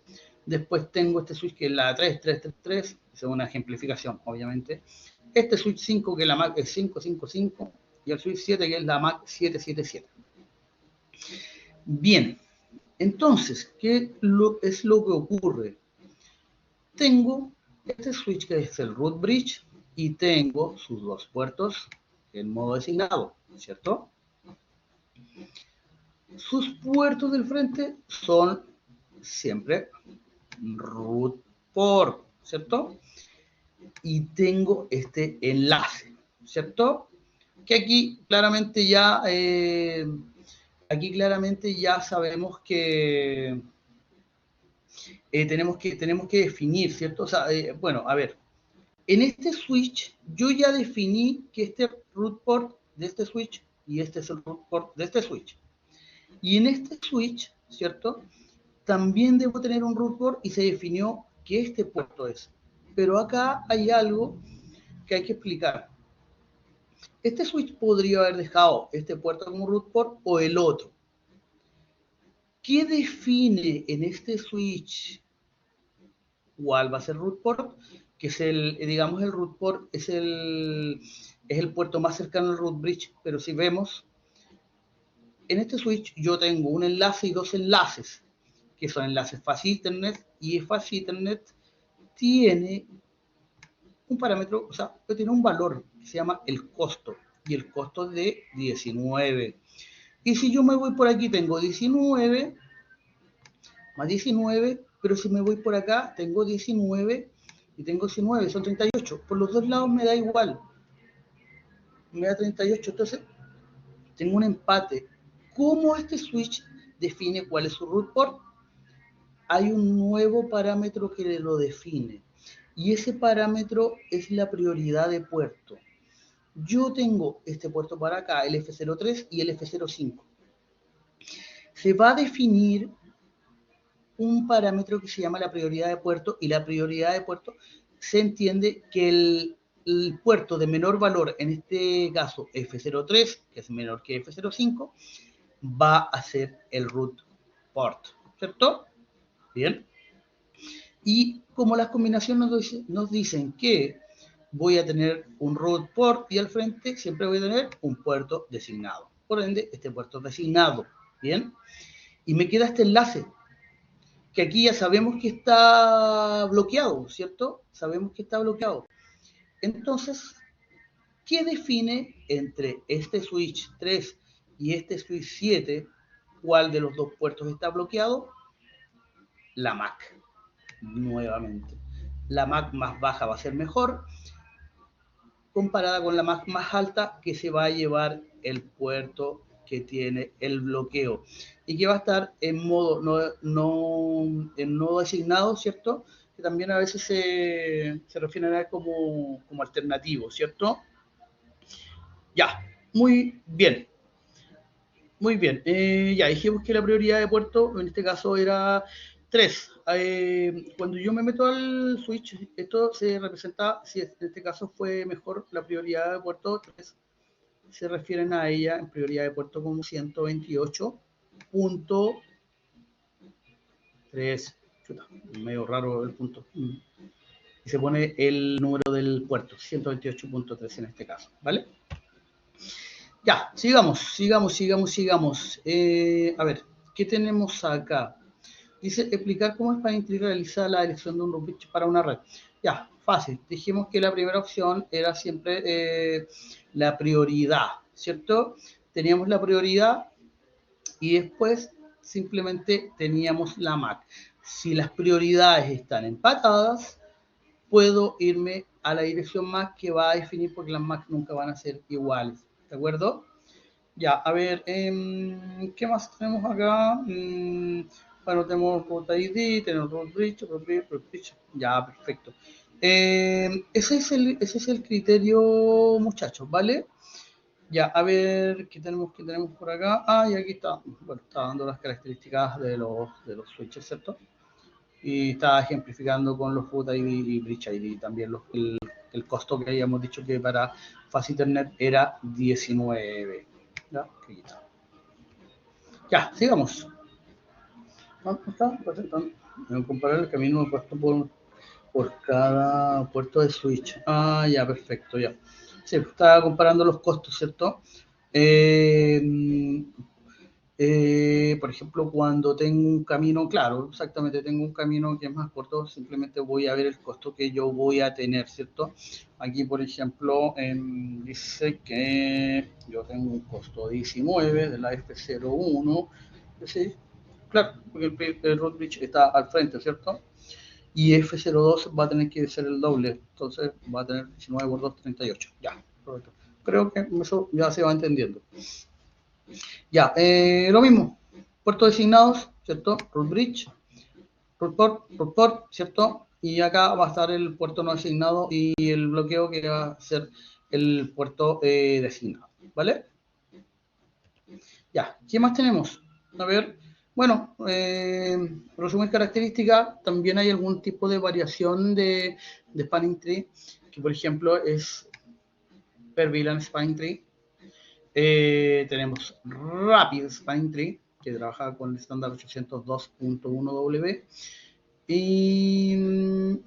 Después tengo este switch que es la 3333, es una ejemplificación, obviamente. Este switch 5 que es la Mac es 555 y el switch 7 que es la Mac 777. Bien, entonces, ¿qué es lo que ocurre? Tengo este switch que es el root bridge y tengo sus dos puertos en modo designado, ¿cierto? Sus puertos del frente son siempre root port, ¿cierto? Y tengo este enlace, ¿cierto? Que aquí claramente ya sabemos que tenemos que definir, ¿cierto? O sea, bueno, a ver, en este switch yo ya definí que este root port de este switch y este es el root port de este switch. Y en este switch, ¿cierto? También debo tener un root port y se definió que este puerto es. Pero acá hay algo que hay que explicar. Este switch podría haber dejado este puerto como root port o el otro. ¿Qué define en este switch cuál va a ser root port? Que es digamos, el root port es el puerto más cercano al root bridge, pero si vemos, en este switch yo tengo un enlace y dos enlaces, que son enlaces Fast Ethernet, y Fast Ethernet tiene un parámetro, o sea, tiene un valor que se llama el costo, y el costo es de 19. Y si yo me voy por aquí, tengo 19 más 19, pero si me voy por acá, tengo 19 y tengo 19, son 38. Por los dos lados me da igual, me da 38. Entonces, tengo un empate. ¿Cómo este switch define cuál es su root port? Hay un nuevo parámetro que lo define. Y ese parámetro es la prioridad de puerto. Yo tengo este puerto para acá, el F03 y el F05. Se va a definir un parámetro que se llama la prioridad de puerto, y la prioridad de puerto se entiende que el puerto de menor valor, en este caso F03, que es menor que F05, va a ser el root port, ¿cierto? Bien. Y como las combinaciones nos dicen que voy a tener un root port y al frente siempre voy a tener un puerto designado. Por ende, este puerto designado, ¿bien? Y me queda este enlace, que aquí ya sabemos que está bloqueado, ¿cierto? Sabemos que está bloqueado. Entonces, ¿qué define entre este switch 3 y este switch 7 cuál de los dos puertos está bloqueado? La MAC, nuevamente. La MAC más baja va a ser mejor comparada con la MAC más alta, que se va a llevar el puerto que tiene el bloqueo y que va a estar en modo en nodo designado, ¿cierto? Que también a veces se refieren a como alternativo, ¿cierto? Ya, muy bien, muy bien. Ya dijimos que la prioridad de puerto en este caso era 3. Cuando yo me meto al switch, esto se representa, si en este caso fue mejor la prioridad de puerto 3, se refieren a ella en prioridad de puerto como 128.3. Medio raro el punto. Y se pone el número del puerto, 128.3 en este caso, ¿vale? Ya, sigamos. A ver, ¿qué tenemos acá? Dice, explicar cómo es para realizar la elección de un root bridge para una red. Ya, fácil. Dijimos que la primera opción era siempre la prioridad, ¿cierto? Teníamos la prioridad y después simplemente teníamos la MAC. Si las prioridades están empatadas, puedo irme a la dirección MAC, que va a definir, porque las MAC nunca van a ser iguales, ¿de acuerdo? Ya, a ver, ¿qué más tenemos acá? Bueno, tenemos root ID, tenemos root bridge, ya, perfecto. Ese es el criterio, muchachos, ¿vale? Ya, a ver, ¿qué tenemos por acá? Ah, y aquí está, bueno, está dando las características de los switches, ¿cierto? Y está ejemplificando con los root ID y bridge ID también el costo que habíamos dicho que para Fast Ethernet era 19. ¿Ya? Aquí está. Ya, sigamos. ¿Dónde está? Voy a comparar el camino puesto por cada puerto de switch. Ah, ya, perfecto, ya. Sí, estaba comparando los costos, ¿cierto? por ejemplo, cuando tengo un camino, claro, exactamente, tengo un camino que es más corto, simplemente voy a ver el costo que yo voy a tener, ¿cierto? Aquí, por ejemplo, dice que yo tengo un costo 19 de la F01, ¿sí? Claro, porque el road bridge está al frente, ¿cierto? Y F02 va a tener que ser el doble, entonces va a tener 19 por 2, 38. Ya, perfecto. Creo que eso ya se va entendiendo. Ya, lo mismo, puertos designados, ¿cierto? Root bridge, root port, ¿cierto? Y acá va a estar el puerto no designado y el bloqueo que va a ser el puerto designado, ¿vale? Ya, ¿qué más tenemos? A ver, bueno, resumen características, también hay algún tipo de variación de spanning tree, que por ejemplo es per VLAN spanning tree. Tenemos Rapid Spanning Tree, que trabaja con el estándar 802.1W. Y,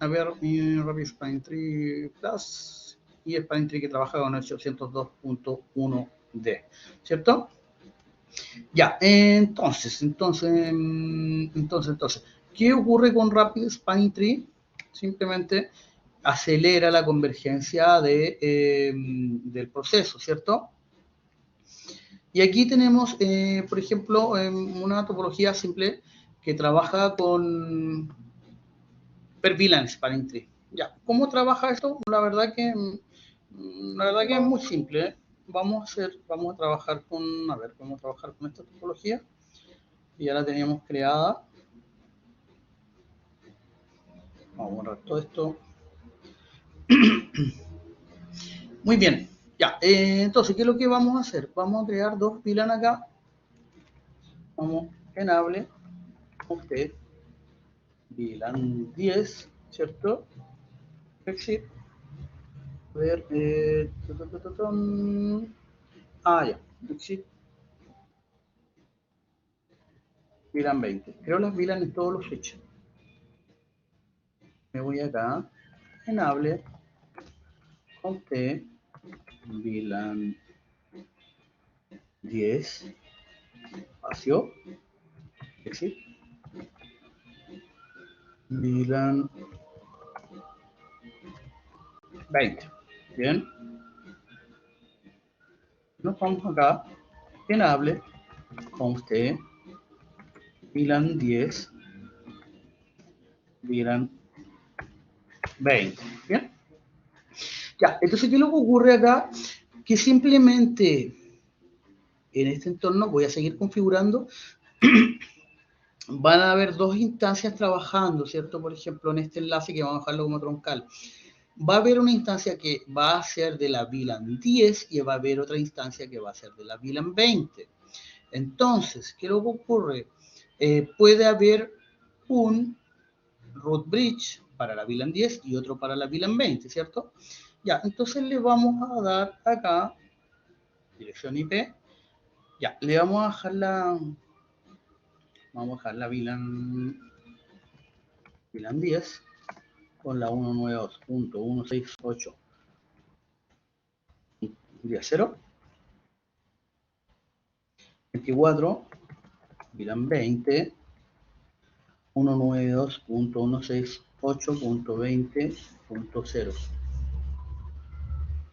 a ver, Rapid Spanning Tree Plus y Spanning Tree que trabaja con el 802.1D, ¿cierto? Ya, entonces, ¿qué ocurre con Rapid Spanning Tree? Simplemente acelera la convergencia del proceso, ¿cierto? Y aquí tenemos, por ejemplo, una topología simple que trabaja con per VLAN Spanning Tree. Ya, ¿cómo trabaja esto? La verdad que es muy simple. ¿Eh? Vamos a trabajar vamos a trabajar con esta topología. Y ya la teníamos creada. Vamos a borrar todo esto. Muy bien. Ya, entonces, ¿qué es lo que vamos a hacer? Vamos a crear dos VLAN acá. Vamos enable, usted, VLAN 10, ¿cierto? Exit. A ver, ya, exit VLAN 20. Creo las VLAN en todos los switches. Me voy acá, enable, conté, VLAN 10, espacio, exit, VLAN 20. Bien, nos vamos acá, enable, conté, VLAN 10, VLAN 20. Bien, ya, entonces, ¿qué es lo que ocurre acá? Que simplemente en este entorno voy a seguir configurando. Van a haber dos instancias trabajando, ¿cierto? Por ejemplo, en este enlace que vamos a dejarlo como troncal. Va a haber una instancia que va a ser de la VLAN 10 y va a haber otra instancia que va a ser de la VLAN 20. Entonces, ¿qué es lo que ocurre? Puede haber un root bridge para la VLAN 10 y otro para la VLAN 20, ¿cierto? Ya, entonces le vamos a dar acá dirección IP. Ya, le vamos a dejar la VLAN 10 con la 192.168.10.0, 24, VLAN 20, 192.168.20.0.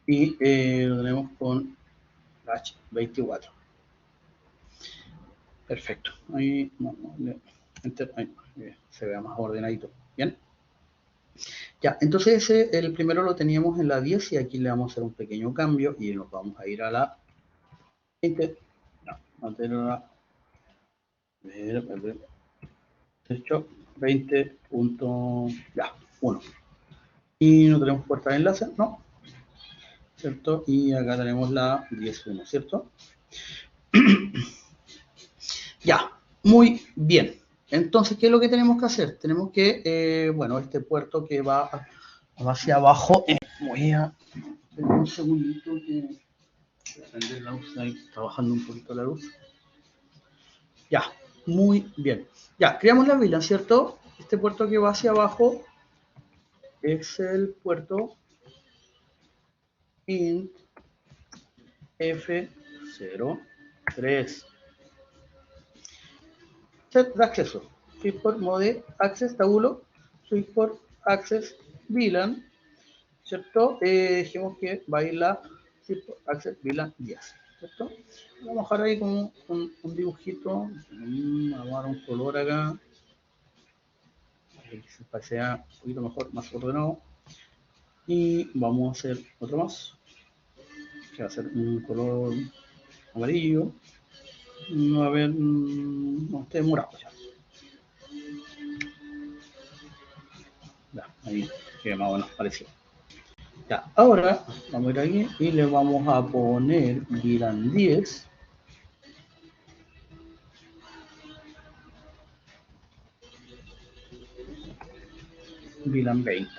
Y lo tenemos con H 24. Perfecto. Ahí, ahí se vea más ordenadito. Bien. Ya, entonces el primero lo teníamos en la 10 y aquí le vamos a hacer un pequeño cambio y nos vamos a ir a la 20. No, mantener a 20. Ya, 1. Y no tenemos puerta de enlace, ¿no? ¿Cierto? Y acá tenemos la 10.1, ¿cierto? Ya, muy bien. Entonces, ¿qué es lo que tenemos que hacer? Tenemos que, bueno, este puerto que va hacia abajo, voy a tener un segundito que voy a prender la luz, ahí está bajando un poquito la luz. Ya, muy bien. Ya, creamos la VLAN, ¿cierto? Este puerto que va hacia abajo es el puerto int F03. set de acceso. Switchport mode access tabulo, switchport access VLAN, ¿cierto? Dijimos que va a ir la switchport access VLAN 10, ¿cierto? Vamos a dejar ahí como un dibujito, vamos a dar un color acá, para que sea un poquito mejor, más ordenado. Y vamos a hacer otro más, que va a ser un color amarillo. A ver, no, este es morado ya. Ya, ahí que más o menos parecido. Ya, ahora vamos a ir aquí y le vamos a poner VLAN 10. VLAN 20.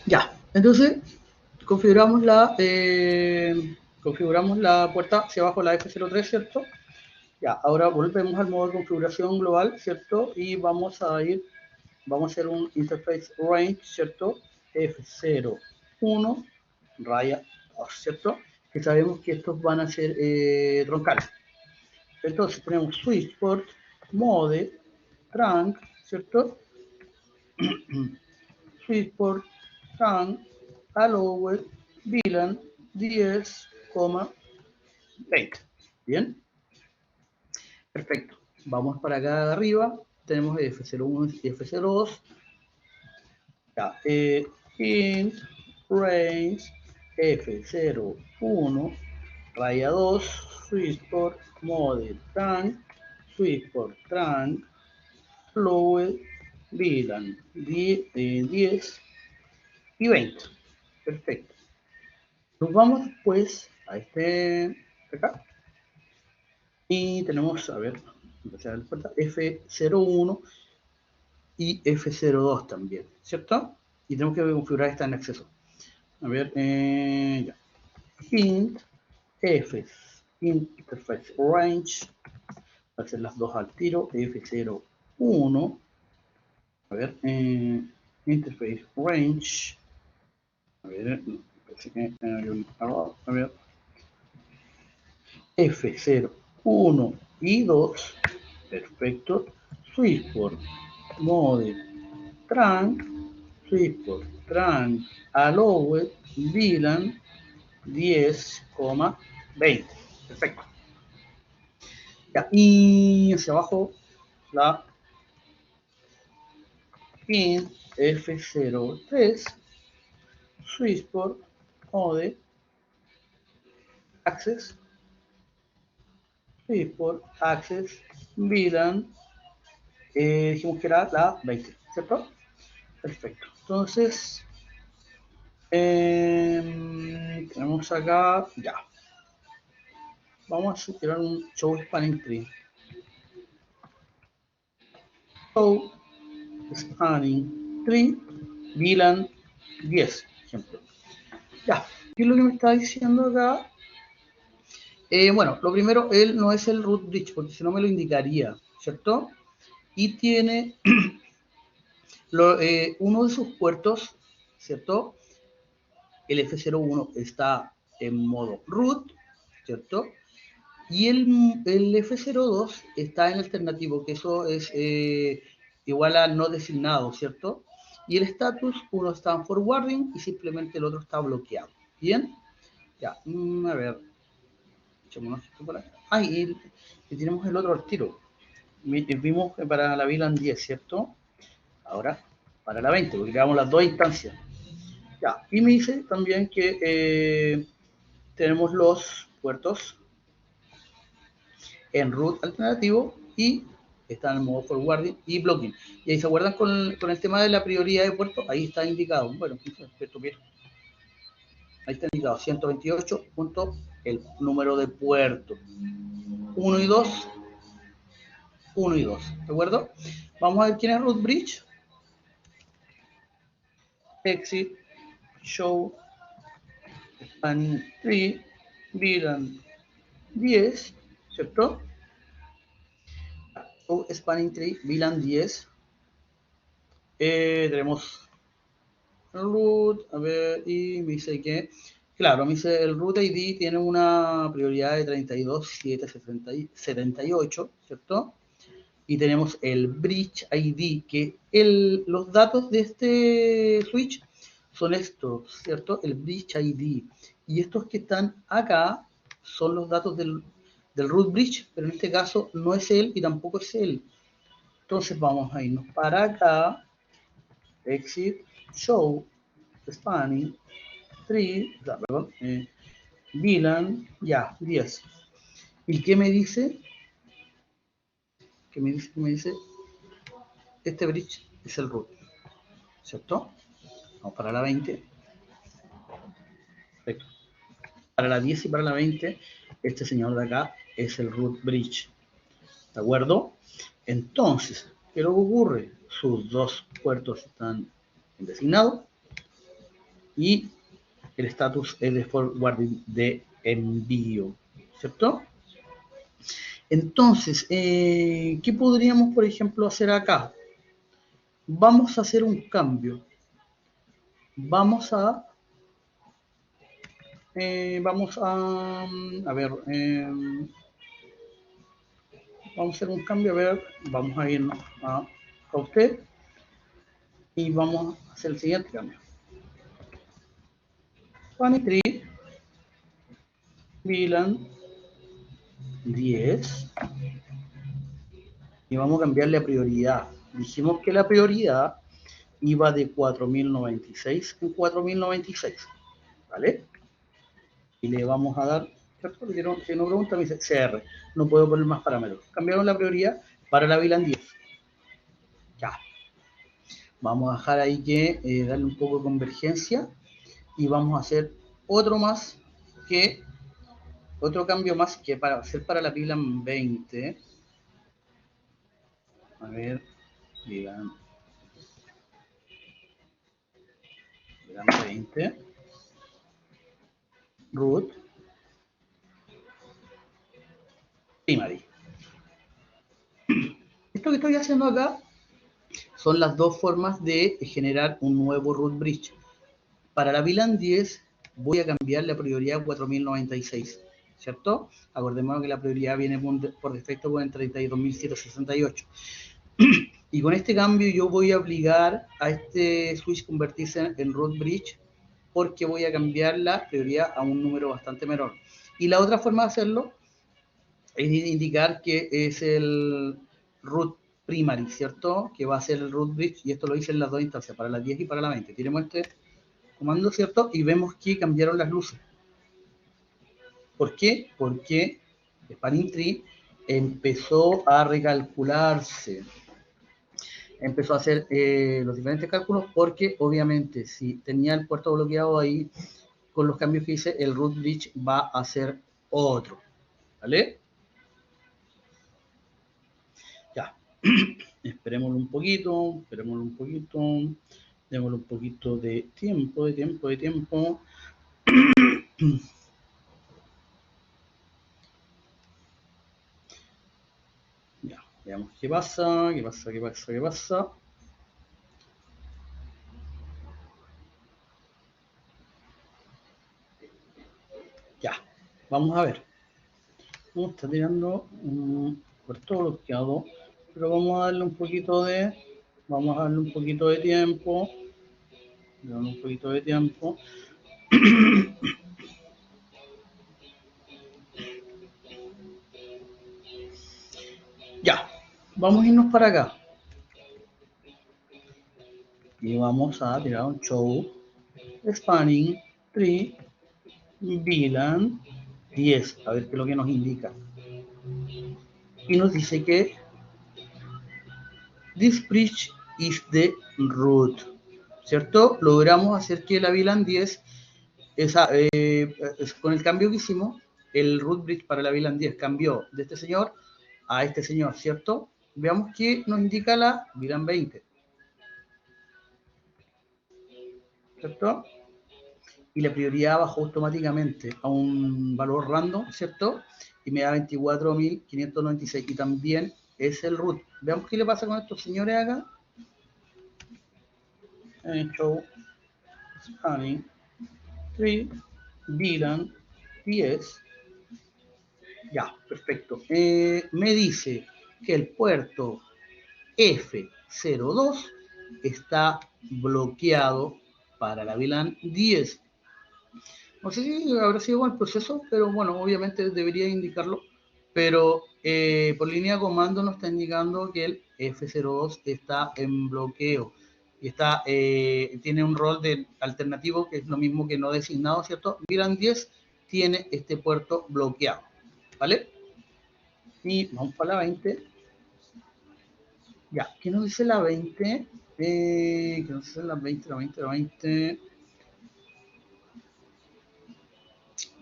Ya, entonces configuramos la puerta hacia abajo, la F03, ¿cierto? Ya, ahora volvemos al modo de configuración global, ¿cierto? Y vamos a hacer un interface range, ¿cierto? F01 raya 2, ¿cierto? Que sabemos que estos van a ser troncales. Entonces ponemos switchport, mode, trunk, ¿cierto? Switchport, trunk, allowed, VLAN 10, 20. ¿Bien? Perfecto. Vamos para acá arriba. Tenemos F01 y F02. Ya, int range F01 raya 2 switchport mode trunk switchport trunk flow VLAN 10 y 20. Perfecto. Nos vamos después a este acá y tenemos, a ver, F01 y F02 también, ¿cierto? Y tenemos que configurar esta en acceso. A ver, ya. Int F interface range, va a ser las dos al tiro, F01, a ver, interface range, a ver, a ver, F01 y 2, perfecto, switchport mode trunk, switchport trunk allowed VLAN 10,20, perfecto. Ya, y hacia abajo la pin F03 switchport mode access switchport access VLAN dijimos que era la 20, ¿cierto? Perfecto. Entonces tenemos acá ya. Vamos a crear un show spanning tree. Show spanning tree VLAN 10, ejemplo. Ya, ¿qué es lo que me está diciendo acá? Bueno, lo primero, él no es el root bridge, porque si no me lo indicaría, ¿cierto? Y tiene uno de sus puertos, ¿cierto? El F01 está en modo root, ¿cierto? Y el F02 está en alternativo, que eso es igual a no designado, ¿cierto? Y el status, uno está en forwarding y simplemente el otro está bloqueado. ¿Bien? Ya, a ver. Echémonos esto por acá. Ah, y tenemos el otro al tiro. Vimos que para la VLAN 10, ¿cierto? Ahora, para la 20, porque creamos las dos instancias. Ya, y me dice también que tenemos los puertos en root alternativo y están en modo forwarding y blocking. Y ahí se acuerdan con el tema de la prioridad de puertos, ahí está indicado. Bueno, ahí está indicado 128 punto el número de puertos. 1 y 2, 1 y 2, ¿de acuerdo? Vamos a ver quién es root bridge. Exit, show, spanning tree, VLAN 10, ¿cierto? Show spanning tree, VLAN 10. tenemos el root, a ver, y me dice que, claro, me dice el root ID tiene una prioridad de 32.778, ¿cierto? Y tenemos el bridge ID, que los datos de este switch son estos, ¿cierto? El bridge ID. Y estos que están acá son los datos del root bridge, pero en este caso no es él y tampoco es él. Entonces vamos a irnos para acá, exit, show, spanning, tree, perdón, VLAN, ya, 10. ¿Y qué me dice? ¿Qué me dice? ¿Qué me dice? Este bridge es el root, ¿cierto? Vamos para la 20. Perfecto. Para la 10 y para la 20, este señor de acá es el root bridge. ¿De acuerdo? Entonces, ¿qué es lo que ocurre? Sus dos puertos están designados y el status es de forwarding de envío, ¿cierto? Entonces, ¿qué podríamos, por ejemplo, hacer acá? Vamos a hacer un cambio. Vamos a ver, vamos a hacer un cambio, a ver, vamos a irnos a usted y vamos a hacer el siguiente cambio. Panitree, VLAN 10 y vamos a cambiarle a prioridad. Dijimos que la prioridad iba de 4096 en 4096, ¿vale? Y le vamos a dar, ¿cierto? Si no pregunta, me dice CR, no puedo poner más parámetros. Cambiaron la prioridad para la VLAN 10. Ya. Vamos a dejar ahí que darle un poco de convergencia y vamos a hacer otro cambio más que para hacer para la VLAN 20. A ver, VLAN 20, root, primary. Esto que estoy haciendo acá son las dos formas de generar un nuevo root bridge. Para la VLAN 10 voy a cambiar la prioridad a 4096, ¿cierto? Acordémonos que la prioridad viene por defecto con el 32.768. Y con este cambio yo voy a obligar a este switch convertirse en root bridge porque voy a cambiar la prioridad a un número bastante menor. Y la otra forma de hacerlo es indicar que es el root primary, ¿cierto? Que va a ser el root bridge, y esto lo hice en las dos instancias, para la 10 y para la 20. Tenemos este comando, ¿cierto? Y vemos que cambiaron las luces. ¿Por qué? Porque Spanning Tree empezó a recalcularse, empezó a hacer los diferentes cálculos, porque obviamente si tenía el puerto bloqueado ahí, con los cambios que hice, el root bridge va a ser otro, ¿vale? Ya, esperémoslo un poquito, démosle un poquito de tiempo. Ya, veamos qué pasa. Ya, vamos a ver. No, está tirando un puerto bloqueado, pero vamos a darle un poquito de tiempo. Ya, vamos a irnos para acá. Y vamos a tirar un show, spanning, tree, VLAN 10. A ver qué es lo que nos indica. Y nos dice que this bridge is the root, ¿cierto? Logramos hacer que la VLAN 10, con el cambio que hicimos, el root bridge para la VLAN 10 cambió de este señor a este señor, ¿cierto? Veamos qué nos indica la VLAN 20, ¿cierto? Y la prioridad bajó automáticamente a un valor random, ¿cierto? Y me da 24.596, y también es el root. Veamos qué le pasa con estos señores acá. show spanning tree VLAN 10. Ya, perfecto. Me dice que el puerto F02 está bloqueado para la VLAN 10. No sé si habrá sido con el proceso, pero bueno, obviamente debería indicarlo. Pero por línea de comando nos está indicando que el F02 está en bloqueo y está, tiene un rol de alternativo que es lo mismo que no designado, ¿cierto? VLAN 10 tiene este puerto bloqueado, ¿vale? Y vamos para la 20. Ya, ¿qué nos dice la 20? ¿Qué nos dice la 20, la 20, la 20?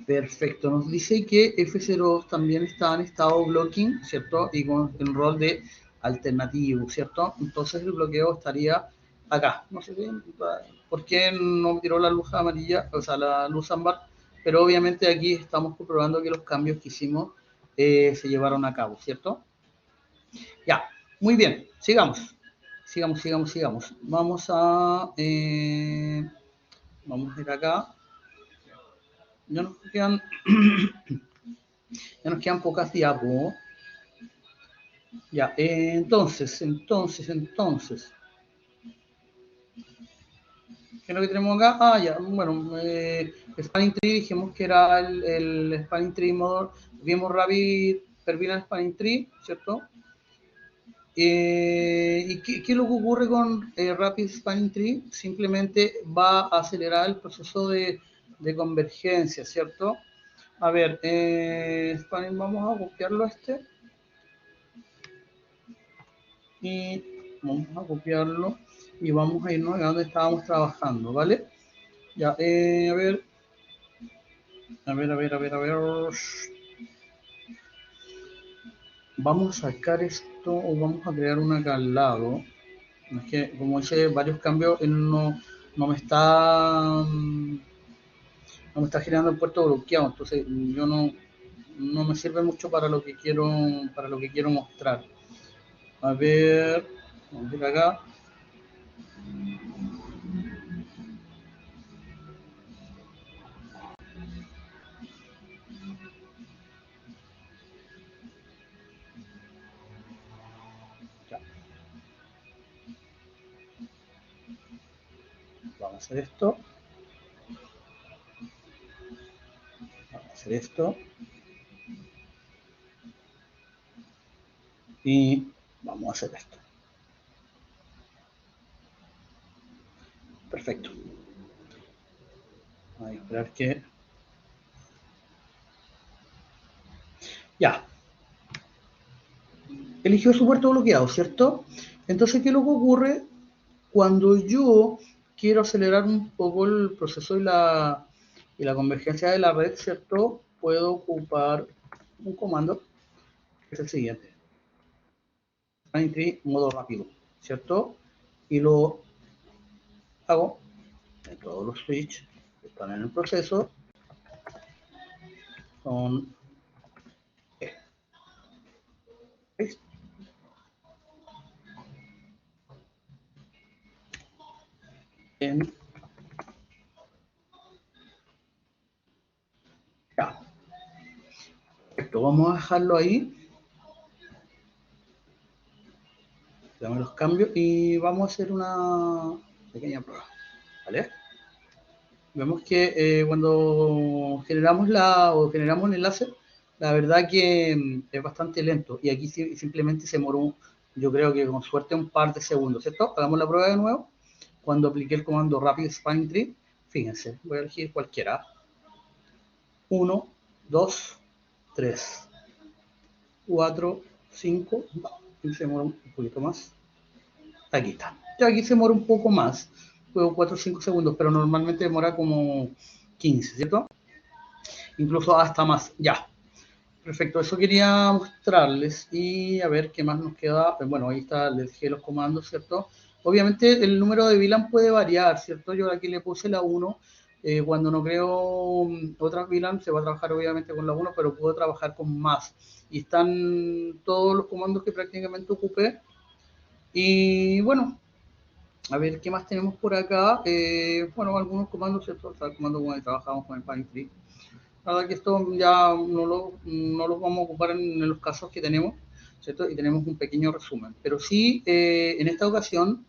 Perfecto, nos dice que F02 también está en estado blocking, ¿cierto? Y con el rol de alternativo, ¿cierto? Entonces el bloqueo estaría acá. No sé por qué no me tiró la luz amarilla, o sea, la luz ámbar, pero obviamente aquí estamos comprobando que los cambios que hicimos se llevaron a cabo, ¿cierto? Ya, muy bien, sigamos. Sigamos. Vamos a ir acá. Ya nos quedan, ya nos quedan pocas diapos. Ya, entonces. ¿Qué es lo que tenemos acá? Ah, ya, bueno, Spanning Tree dijimos que era el Spanning Tree modo, vimos Rapid Pervina Spanning Tree, ¿cierto? ¿Y qué es lo que ocurre con Rapid Spanning Tree? Simplemente va a acelerar el proceso de convergencia, ¿cierto? A ver, Spanning, vamos a copiarlo y vamos a copiarlo y vamos a irnos a donde estábamos trabajando, ¿vale? Ya, a ver. Vamos a sacar esto o vamos a crear una acá al lado. Es que como hice varios cambios, él no me está no me está generando el puerto bloqueado, entonces yo no me sirve mucho para lo que quiero mostrar. A ver, vamos a ir acá. Ya, vamos a hacer esto. Vamos a hacer esto. Y vamos a hacer esto. Perfecto. Voy a esperar que... Ya. Eligió su puerto bloqueado, ¿cierto? Entonces, ¿qué es lo que ocurre cuando yo quiero acelerar un poco el proceso y la convergencia de la red, ¿cierto? Puedo ocupar un comando que es el siguiente. Tree modo rápido, ¿cierto? Y lo hago en todos los switches que están en el proceso. Son en ya. Esto vamos a dejarlo ahí. Damos los cambios y vamos a hacer una pequeña prueba, ¿vale? Vemos que cuando generamos el enlace, la verdad que es bastante lento y aquí simplemente se demoró, yo creo que con suerte un par de segundos, ¿cierto? Hagamos la prueba de nuevo. Cuando apliqué el comando Rapid Spanning Tree, fíjense, voy a elegir cualquiera. 1, 2, 3, 4, 5, y se demora un poquito más. Aquí está. Ya aquí se demora un poco más, luego 4 o 5 segundos, pero normalmente demora como 15, ¿cierto? Incluso hasta más. Ya, perfecto, eso quería mostrarles y a ver qué más nos queda. Bueno, ahí está, les dije los comandos, ¿cierto? Obviamente el número de VLAN puede variar, ¿cierto? Yo aquí le puse la 1. Cuando no creo otras VLAN se va a trabajar obviamente con la 1, pero puedo trabajar con más. Y están todos los comandos que prácticamente ocupé. Y bueno, A ver, ¿qué más tenemos por acá? Bueno, algunos comandos, ¿cierto? O sea, el comando con el que trabajamos con el Panic Tree. La verdad que esto ya no lo vamos a ocupar en los casos que tenemos, ¿cierto? Y tenemos un pequeño resumen. Pero sí, en esta ocasión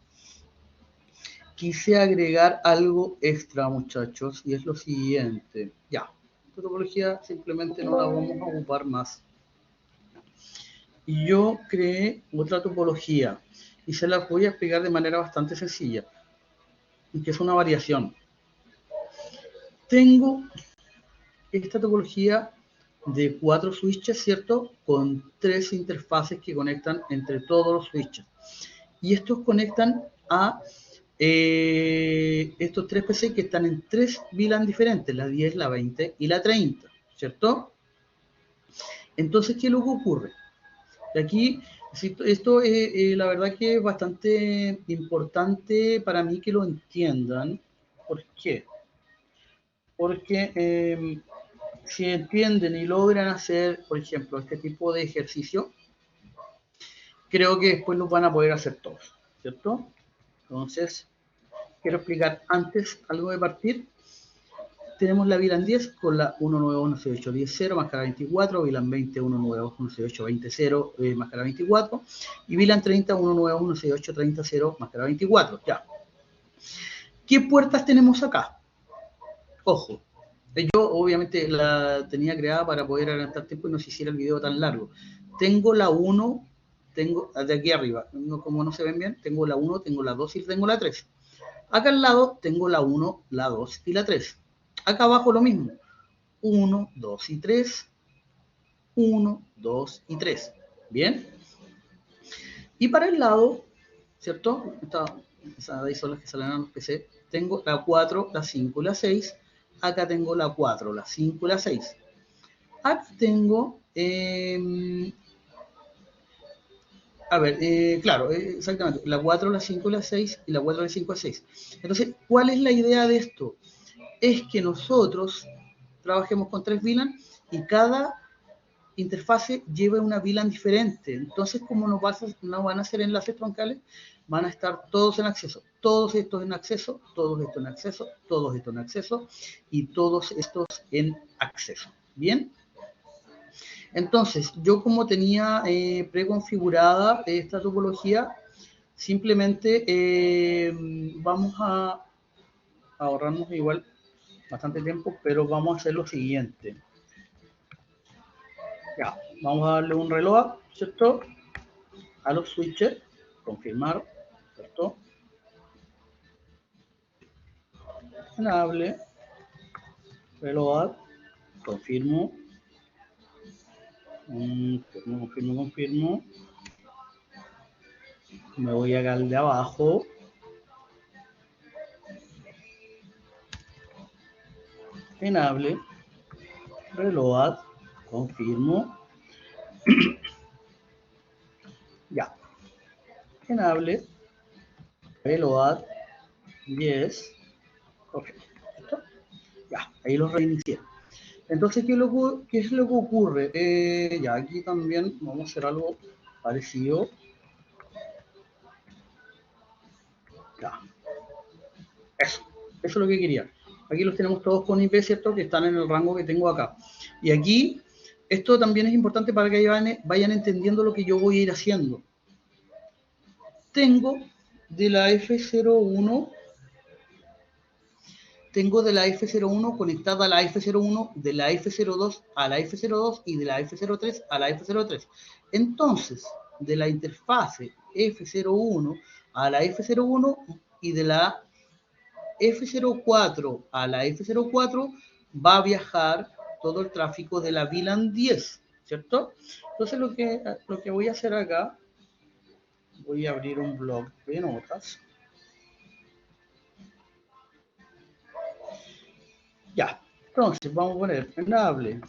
quise agregar algo extra, muchachos, y es lo siguiente. Ya, esta topología simplemente no la vamos a ocupar más. Y yo creé otra topología y se la voy a explicar de manera bastante sencilla, que es una variación. Tengo esta topología de 4 switches, ¿cierto? Con 3 interfaces que conectan entre todos los switches. Y estos conectan a estos 3 PC que están en 3 VLAN diferentes, la 10, la 20 y la 30, ¿cierto? Entonces, ¿qué es lo que ocurre? Aquí, esto la verdad que es bastante importante para mí que lo entiendan. ¿Por qué? Porque si entienden y logran hacer, por ejemplo, este tipo de ejercicio, creo que después lo van a poder hacer todos, ¿cierto? Entonces, quiero explicar antes algo de partir. Tenemos la VLAN 10 con la 1916810.0, máscara 24, VLAN 20, 192.168.20.0, máscara 24, y VLAN 30, 191.168.30.0, máscara 24. Ya. ¿Qué puertas tenemos acá? Ojo, yo obviamente la tenía creada para poder adelantar tiempo y no se hiciera el video tan largo. Tengo la 1, tengo de aquí arriba, como no se ven bien, tengo la 1, tengo la 2 y tengo la 3. Acá al lado tengo la 1, la 2 y la 3. Acá abajo lo mismo. 1, 2 y 3. 1, 2 y 3. ¿Bien? Y para el lado, ¿cierto? Esas de ahí son las que salen a los PC. Tengo la 4, la 5 y la 6. Acá tengo la 4, la 5 y la 6. Acá tengo a ver, claro, exactamente, la 4, la 5, la 6 y la 4, la 5, la 6. Entonces, ¿cuál es la idea de esto? Es que nosotros trabajemos con 3 VLAN y cada interfase lleve una VLAN diferente. Entonces, como no van a ser enlaces troncales, van a estar todos en acceso. Todos estos en acceso, todos estos en acceso, todos estos en acceso y todos estos en acceso. ¿Bien? Entonces, yo como tenía preconfigurada esta topología, simplemente vamos a ahorrarnos igual bastante tiempo, pero vamos a hacer lo siguiente. Ya, vamos a darle un reloj, ¿cierto? A los switches, confirmar, ¿cierto? Enable, reloj, confirmo, confirmo. Me voy acá al de abajo. Enable, reload, confirmo. Ya. Enable, reload, yes. Ok. ¿Listo? Ya, ahí lo reinicié. Entonces, ¿qué es lo que ocurre? Ya, aquí también vamos a hacer algo parecido. Ya. Eso es lo que quería. Aquí los tenemos todos con IP, ¿cierto? Que están en el rango que tengo acá. Y aquí, esto también es importante para que vayan entendiendo lo que yo voy a ir haciendo. Tengo de la F01, conectada a la F01, de la F02 a la F02 y de la F03 a la F03. Entonces, de la interfase F01 a la F01 y de la F04 a la F04 va a viajar todo el tráfico de la VLAN 10, ¿cierto? Entonces lo que voy a hacer acá, voy a abrir un blog de notas. Ya, entonces vamos a poner enable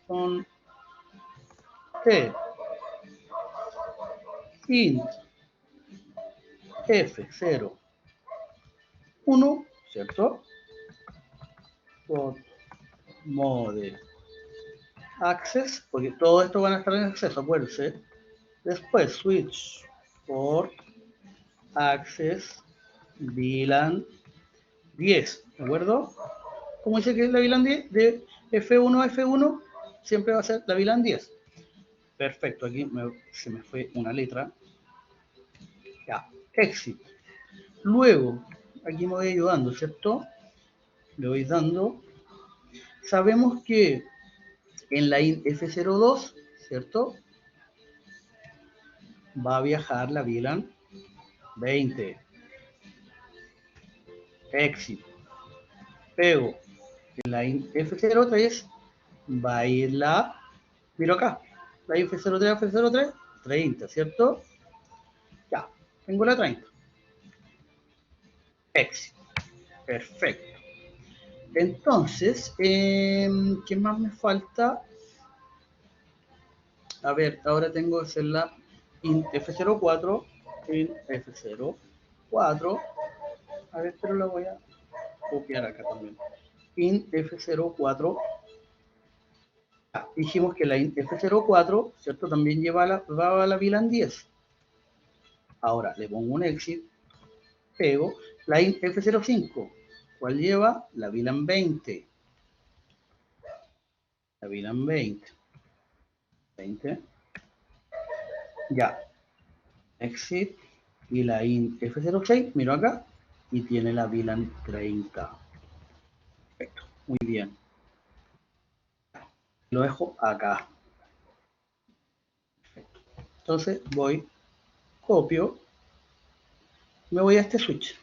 con T int F01, ¿cierto? Por mode access, porque todo esto van a estar en acceso, acuérdense. Después switch port access VLAN 10, ¿de acuerdo? ¿Cómo dice que es la VLAN 10? De F1 a F1 siempre va a ser la VLAN 10. Perfecto, aquí se me fue una letra. Ya, exit. Luego, aquí me voy ayudando, ¿cierto? Le voy dando. Sabemos que en la IN F02, ¿cierto? Va a viajar la VLAN 20. Exit. Pego. En la IN F03 va a ir la, miro acá, la F03, F03, 30, ¿cierto? Ya, tengo la 30. Exit. Perfecto. Entonces, ¿qué más me falta? A ver, ahora tengo que hacer la int F04, int F04. A ver, pero la voy a copiar acá también. Int F04. Dijimos que la int F04, ¿cierto? También va a la VLAN 10. Ahora le pongo un exit, pego la int F05. ¿Cuál lleva? La VLAN 20. La VLAN 20. 20. Ya. Exit. Y la int F06, miro acá, y tiene la VLAN 30. Perfecto. Muy bien. Lo dejo acá. Perfecto. Entonces voy, copio, me voy a este switch.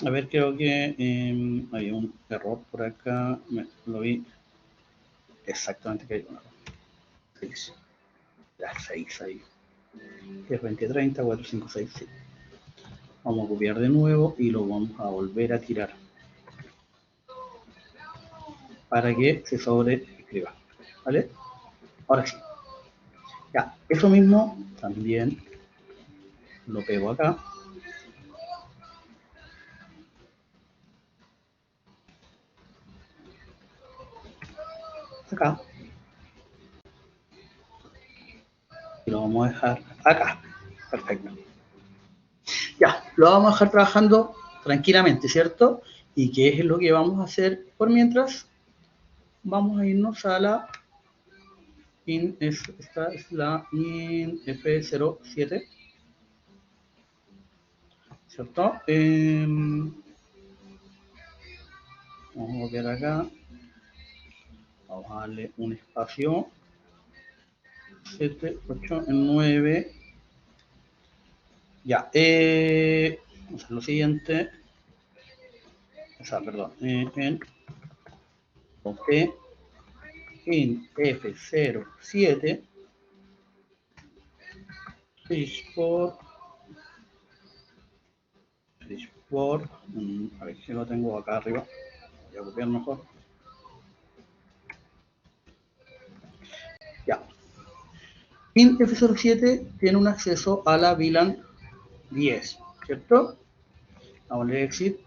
A ver, creo que hay un error por acá. Lo vi exactamente que hay un error. 6. Ya, 6 ahí. 10, 20, 30, 4, 5, 6, 7. Vamos a copiar de nuevo y lo vamos a volver a tirar para que se sobreescriba. ¿Vale? Ahora sí. Ya, eso mismo también lo pego acá. Acá. Y lo vamos a dejar acá. Perfecto. Ya, lo vamos a dejar trabajando tranquilamente, ¿cierto? ¿Y qué es lo que vamos a hacer por mientras? Vamos a irnos a la esta es la IN F07, ¿cierto? Vamos a copiar acá, vamos a darle un espacio, 7, 8, 9, ya, vamos a hacer lo siguiente, o sea, perdón, en OK, IN F07, switchboard, a ver si lo tengo acá arriba, voy a copiar mejor. Ya. IN F07 tiene un acceso a la VLAN 10, ¿cierto? Vamos a darle exit.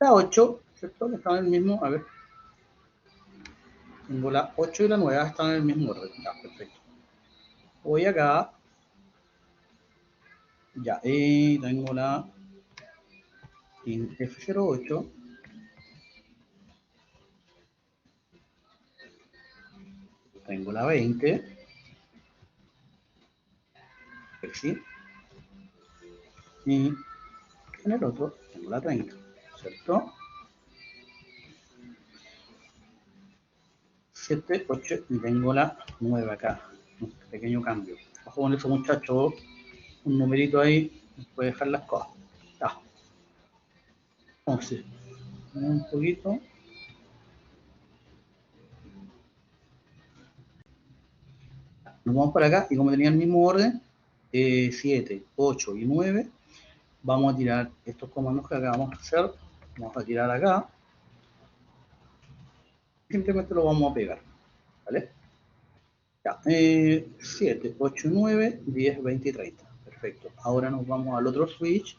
La 8, ¿cierto? Que están en el mismo, a ver. Tengo la 8 y la 9, están en el mismo orden. Ya, perfecto. Voy acá. Ya, y tengo la IN F08. Tengo la 20. Exit. Y en el otro tengo la 30, ¿cierto? 7, 8 y tengo la 9 acá. Un pequeño cambio. Ojo con eso, muchachos. Un numerito ahí puede dejar las cosas. Ya. Entonces, un poquito. Nos vamos para acá y como tenía el mismo orden, 7, 8 y 9, vamos a tirar estos comandos que acabamos de hacer. Vamos a tirar acá. Simplemente lo vamos a pegar. ¿Vale? Ya, 7, 8, 9, 10, 20 y 30. Perfecto. Ahora nos vamos al otro switch.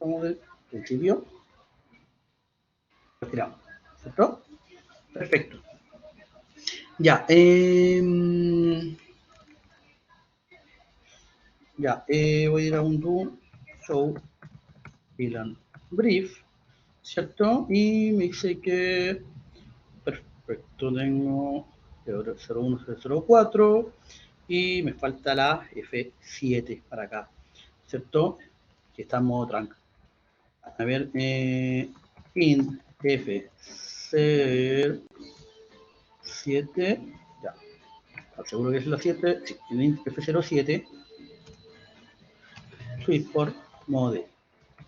como del principio. Retiramos, ¿cierto? Perfecto. Ya, voy a ir a un do show VLAN brief, ¿cierto? Y me dice que perfecto, tengo 01004 y me falta la F7 para acá, ¿cierto? Que está en modo trunk. A ver, int F7, ya, seguro que es la 7, sí, el int F07, switchport mode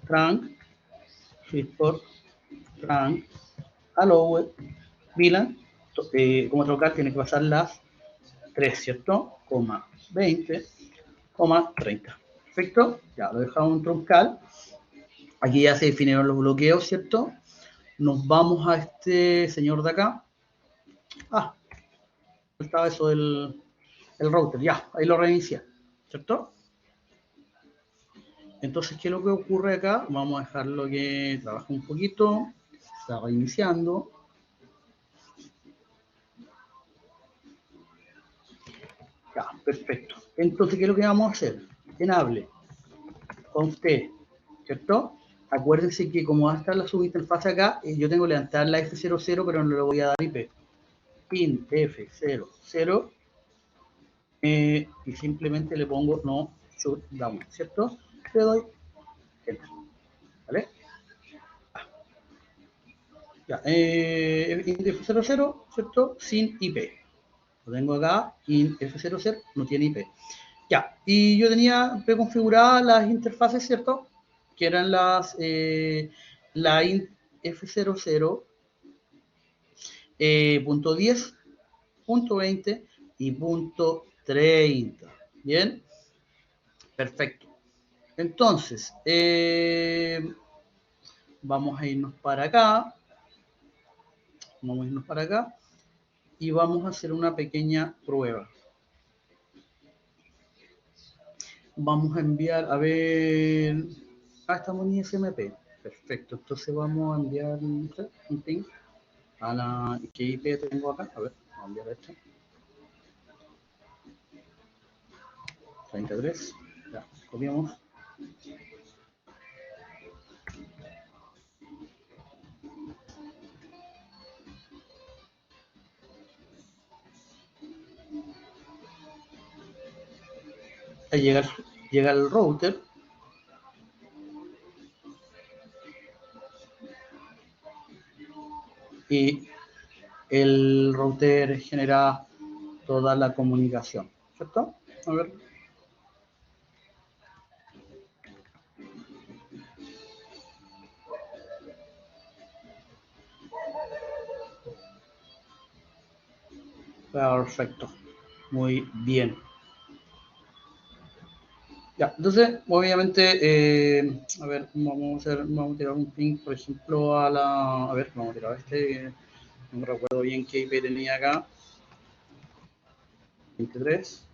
trunk, switchport trunk, allow VLAN, como local tiene que pasar las 3, ¿cierto? Coma 20, coma 30. Perfecto, ya lo dejamos en troncal. Aquí ya se definieron los bloqueos, ¿cierto? Nos vamos a este señor de acá. Faltaba eso del el router, ya, ahí lo reinicia, ¿cierto? Entonces, ¿qué es lo que ocurre acá? Vamos a dejarlo que trabaje un poquito, está reiniciando. Ya, perfecto. Entonces, ¿qué es lo que vamos a hacer? Enable, const, ¿cierto? Acuérdense que como va a estar la subinterfaz acá, yo tengo que levantar la F00, pero no le voy a dar IP. Pin F00 y simplemente le pongo no shutdown, ¿cierto? Le doy enter, ¿vale? Ya, int F00, ¿cierto? Sin IP. Lo tengo acá, int F00 no tiene IP. Ya, y yo tenía preconfiguradas las interfaces, ¿cierto? Que eran la int F00, punto 10, punto 20 y punto 30. Bien, perfecto. Entonces, vamos a irnos para acá. Vamos a irnos para acá y vamos a hacer una pequeña prueba. Vamos a enviar, a ver, estamos en ISMP. Perfecto, entonces vamos a enviar un ping a la ¿qué IP tengo acá? A ver, vamos a enviar esto. 33, ya, copiamos. Ahí llega el router. Y el router genera toda la comunicación, ¿cierto? A ver. Perfecto, muy bien. Ya, entonces, obviamente, a ver, vamos a tirar un ping, por ejemplo, a ver, vamos a tirar no recuerdo bien qué IP tenía acá, 23.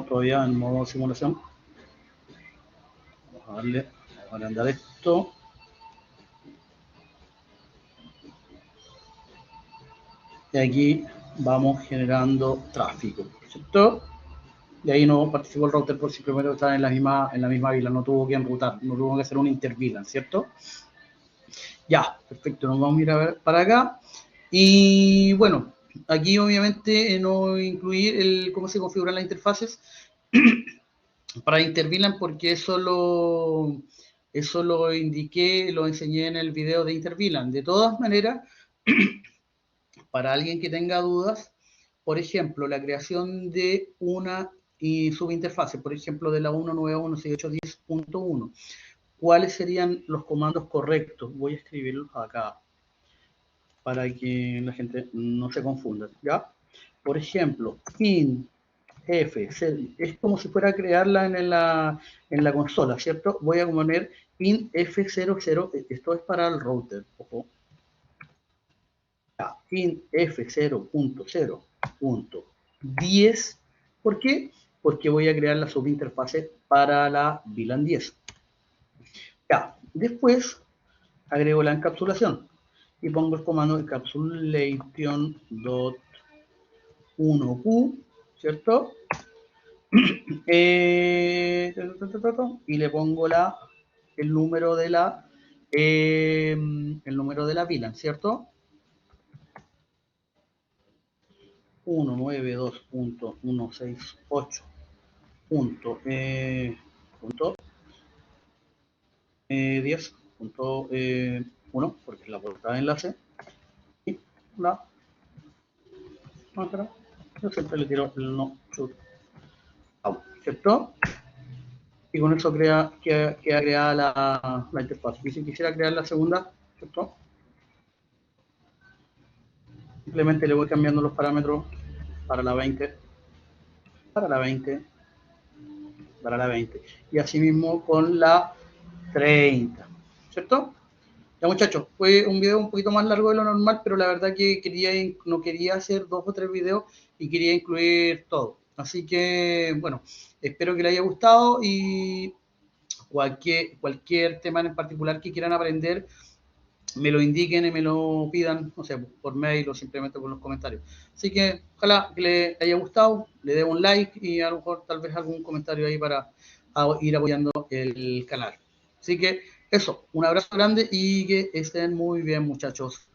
Todavía en modo simulación. Vamos a agrandar esto. Y aquí vamos generando tráfico, ¿cierto? Y ahí no participó el router por simplemente estar en la misma vila, no tuvo que enrutar, no tuvo que hacer un interVLAN, ¿cierto? Ya, perfecto, nos vamos a ir a ver para acá. Y bueno, aquí obviamente no incluir cómo se configuran las interfaces para interVLAN porque eso lo indiqué, lo enseñé en el video de interVLAN. De todas maneras, para alguien que tenga dudas, por ejemplo, la creación de una subinterfase, por ejemplo, de la 191.6810.1, ¿cuáles serían los comandos correctos? Voy a escribirlos acá para que la gente no se confunda, ¿ya? Por ejemplo, int f, es como si fuera a crearla en la consola, ¿cierto? Voy a poner int f00, esto es para el router, ojo. Ya, int f0.0. 10. ¿Por qué? Porque voy a crear la subinterfase para la VLAN 10. Ya, después agrego la encapsulación y pongo el comando encapsulation.1q, ¿cierto? Y le pongo el número de la VLAN, ¿cierto? 192.168.10.1, porque es la portada de enlace. Y la otra, yo siempre le tiro el no shoot out, ¿cierto? Y con eso queda creada la interfaz. Y si quisiera crear la segunda, ¿cierto? Simplemente le voy cambiando los parámetros para la 20, para la 20, para la 20. Y así mismo con la 30, ¿cierto? Ya muchachos, fue un video un poquito más largo de lo normal, pero la verdad que no quería hacer 2 o 3 videos y quería incluir todo. Así que, bueno, espero que les haya gustado y cualquier tema en particular que quieran aprender, me lo indiquen y me lo pidan, no sé, por mail o simplemente por los comentarios. Así que ojalá que les haya gustado, le dé un like y a lo mejor tal vez algún comentario ahí para ir apoyando el canal. Así que eso, un abrazo grande y que estén muy bien, muchachos.